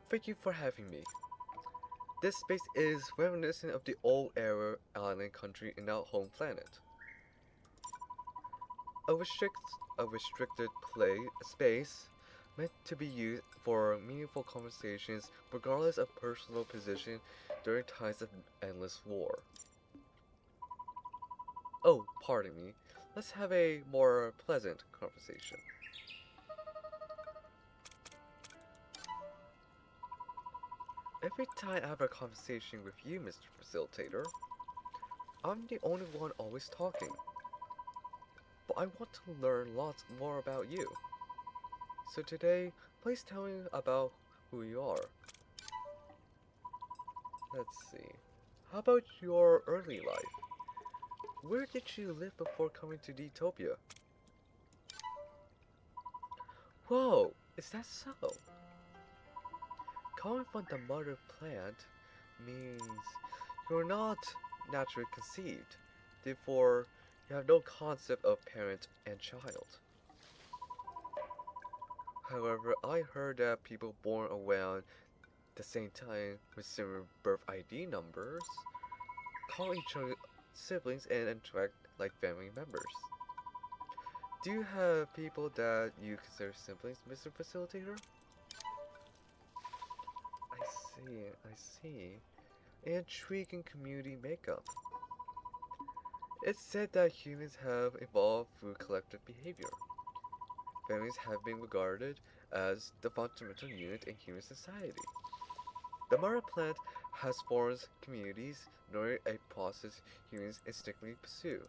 Thank you for having me. This space is reminiscent of the old era island country in our home planet. A, restrict, a restricted play space meant to be used for meaningful conversations regardless of personal position during times of endless war. Oh, pardon me. Let's have a more pleasant conversation. Every time I have a conversation with you, Mr. Facilitator, I'm the only one always talking. But I want to learn lots more about you. So today, please tell me about who you are. Let's see. How about your early life? Where did you live before coming to D-topia? Whoa, is that so? Coming from the mother plant means you're not naturally conceived. Therefore, you have no concept of parent and child. However, I heard that people born around the same time with similar birth ID numbers call each other siblings and interact like family members. Do you have people that you consider siblings, Mr. Facilitator? I see. Intriguing community makeup. It's said that humans have evolved through collective behavior. Families have been regarded as the fundamental unit in human society. The mara plant has formed communities, knowing a process humans instinctively pursue.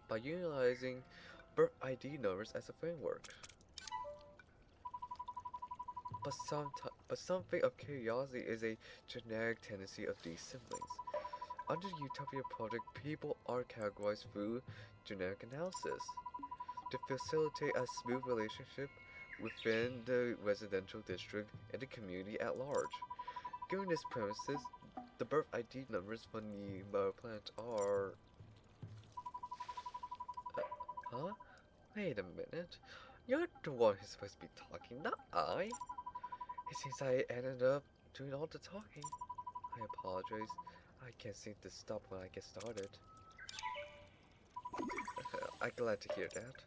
By utilizing birth ID numbers as a framework. But something of curiosity is a genetic tendency of these siblings. Under the Utopia project, people are categorized through genetic analysis to facilitate a smooth relationship within the residential district and the community at large. Given this premises, the birth ID numbers from the mother plant are... Huh? Wait a minute. You're the one who's supposed to be talking, not I. It seems I ended up doing all the talking. I apologize. I can't seem to stop when I get started. I'm glad to hear that.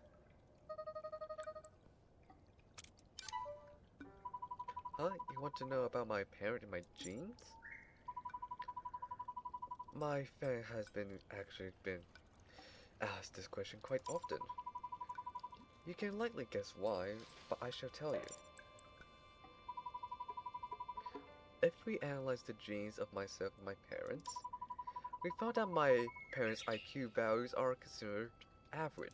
Huh? You want to know about my parent and my genes? My family has actually been asked this question quite often. You can likely guess why, but I shall tell you. If we analyze the genes of myself and my parents, we found that my parents' IQ values are considered average,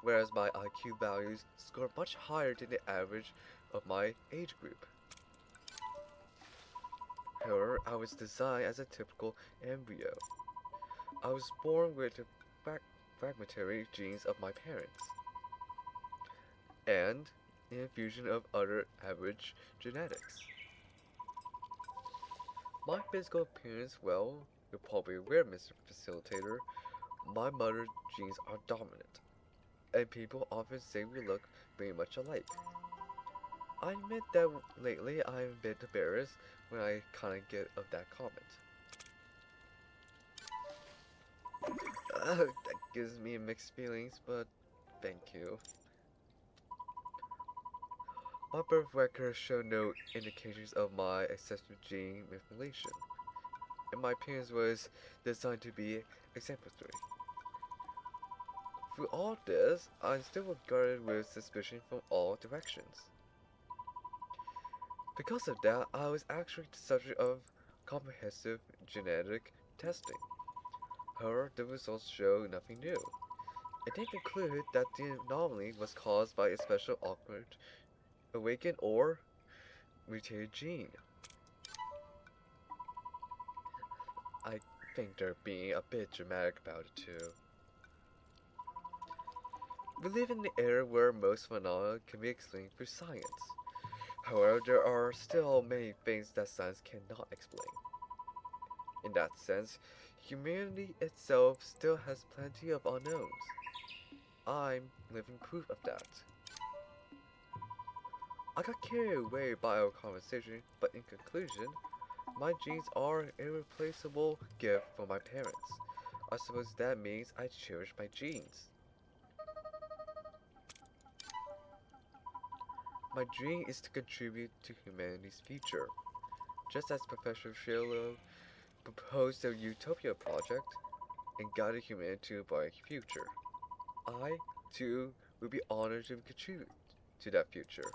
whereas my IQ values score much higher than the average of my age group. However, I was designed as a typical embryo. I was born with the fragmentary genes of my parents, and an infusion of other average genetics. My physical appearance, well, you're probably aware, Mr. Facilitator, my mother's genes are dominant, and people often say we look very much alike. I admit that lately I'm a bit embarrassed when I kinda get of that comment. That gives me mixed feelings, but thank you. My birth records show no indications of my ancestral gene manipulation, and my appearance was designed to be exemplary. Through all this, I'm still regarded with suspicion from all directions. Because of that, I was actually the subject of comprehensive genetic testing. However, the results show nothing new, and they concluded that the anomaly was caused by a special awkward, awakened, or mutated gene. I think they're being a bit dramatic about it too. We live in an era where most phenomena can be explained through science. However, there are still many things that science cannot explain. In that sense, humanity itself still has plenty of unknowns. I'm living proof of that. I got carried away by our conversation, but in conclusion, my genes are an irreplaceable gift from my parents. I suppose that means I cherish my genes. My dream is to contribute to humanity's future. Just as Professor Shilo proposed the Utopia project and guided humanity to a bright future, I, too, would be honored to contribute to that future,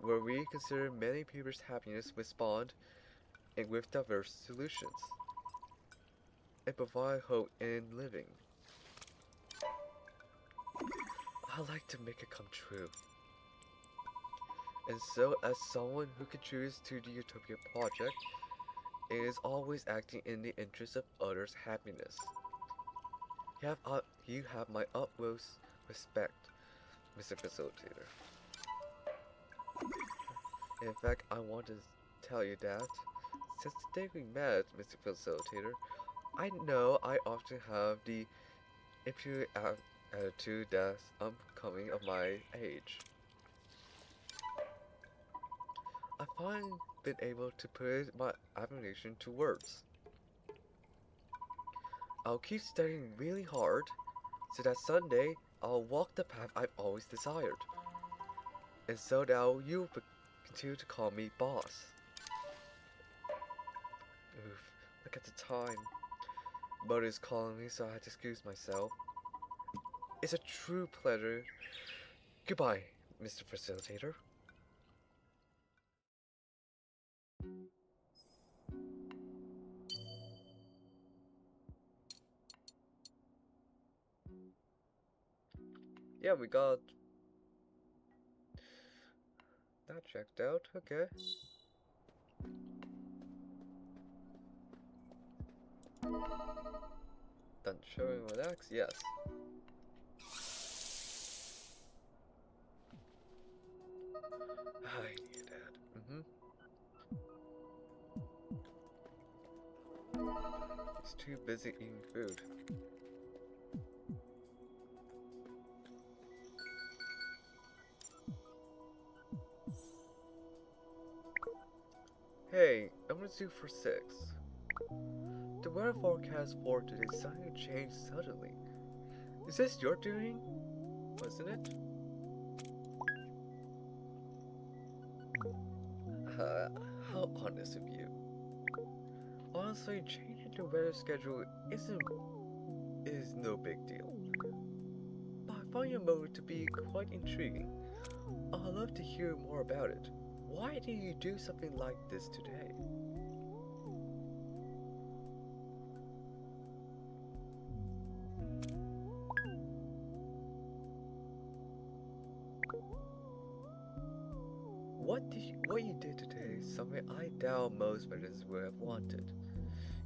where we consider many people's happiness respond and with diverse solutions, and provide hope in living. I like to make it come true. And so, as someone who contributes to the Utopia project, it is always acting in the interest of others' happiness. You have my utmost respect, Mr. Facilitator. In fact, I want to tell you that, since the day we met, Mr. Facilitator, I know I often have the impure attitude that's unbecoming of my age. I finally been able to put my admiration to words. I'll keep studying really hard, so that someday I'll walk the path I've always desired. And so now you'll continue to call me boss. Oof, look at the time. Mother's calling me, so I had to excuse myself. It's a true pleasure. Goodbye, Mr. Facilitator. Yeah, we got that checked out. Okay. Done showing relax? Yes. I knew that. He's too busy eating food. Hey, I'm gonna do for 6. The weather forecast for today suddenly changed suddenly. Is this your doing? Wasn't it? Uh, how honest of you. Honestly, changing the weather schedule is no big deal. But I find your mode to be quite intriguing. I'd love to hear more about it. Why do you do something like this today? What you did today is something I doubt most veterans would have wanted.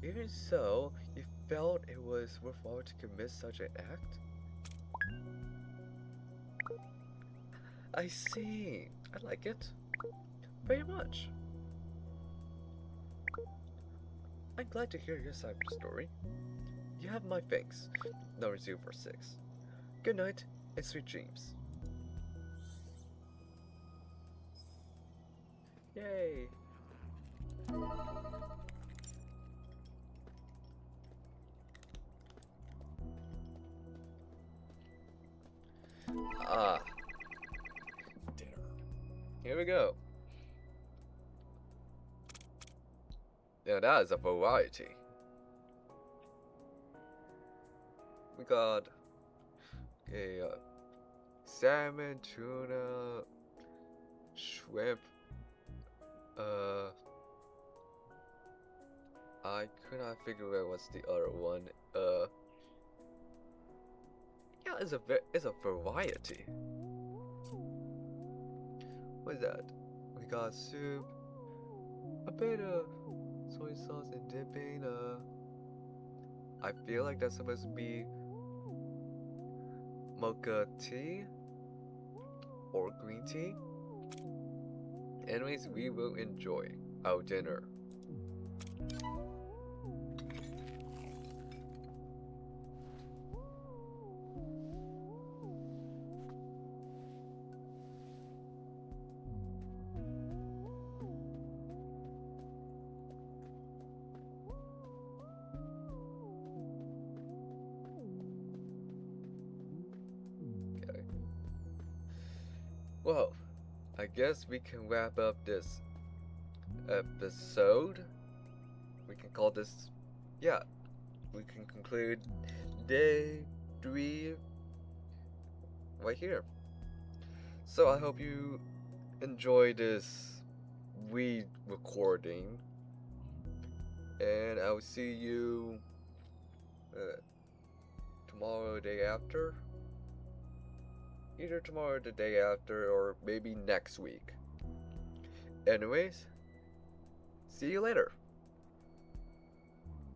Even so, you felt it was worthwhile to commit such an act? I see. I like it. Very much. I'm glad to hear your side of the story. You have my thanks. Number 046. Good night and sweet dreams. Yay! Ah, dinner. Here we go. Now that is a variety. We got a salmon, tuna, shrimp. I could not figure out what's the other one. Yeah, it's a variety. What's that? We got soup, a bit of soy sauce and dipping. I feel like that's supposed to be mocha tea or green tea. Anyways, we will enjoy our dinner. Okay. Well, I guess we can wrap up this episode. We can call this, yeah, we can conclude day 3 right here. So I hope you enjoy this recording, and I will see you tomorrow or the day after. Either tomorrow or the day after, or maybe next week. Anyways, see you later.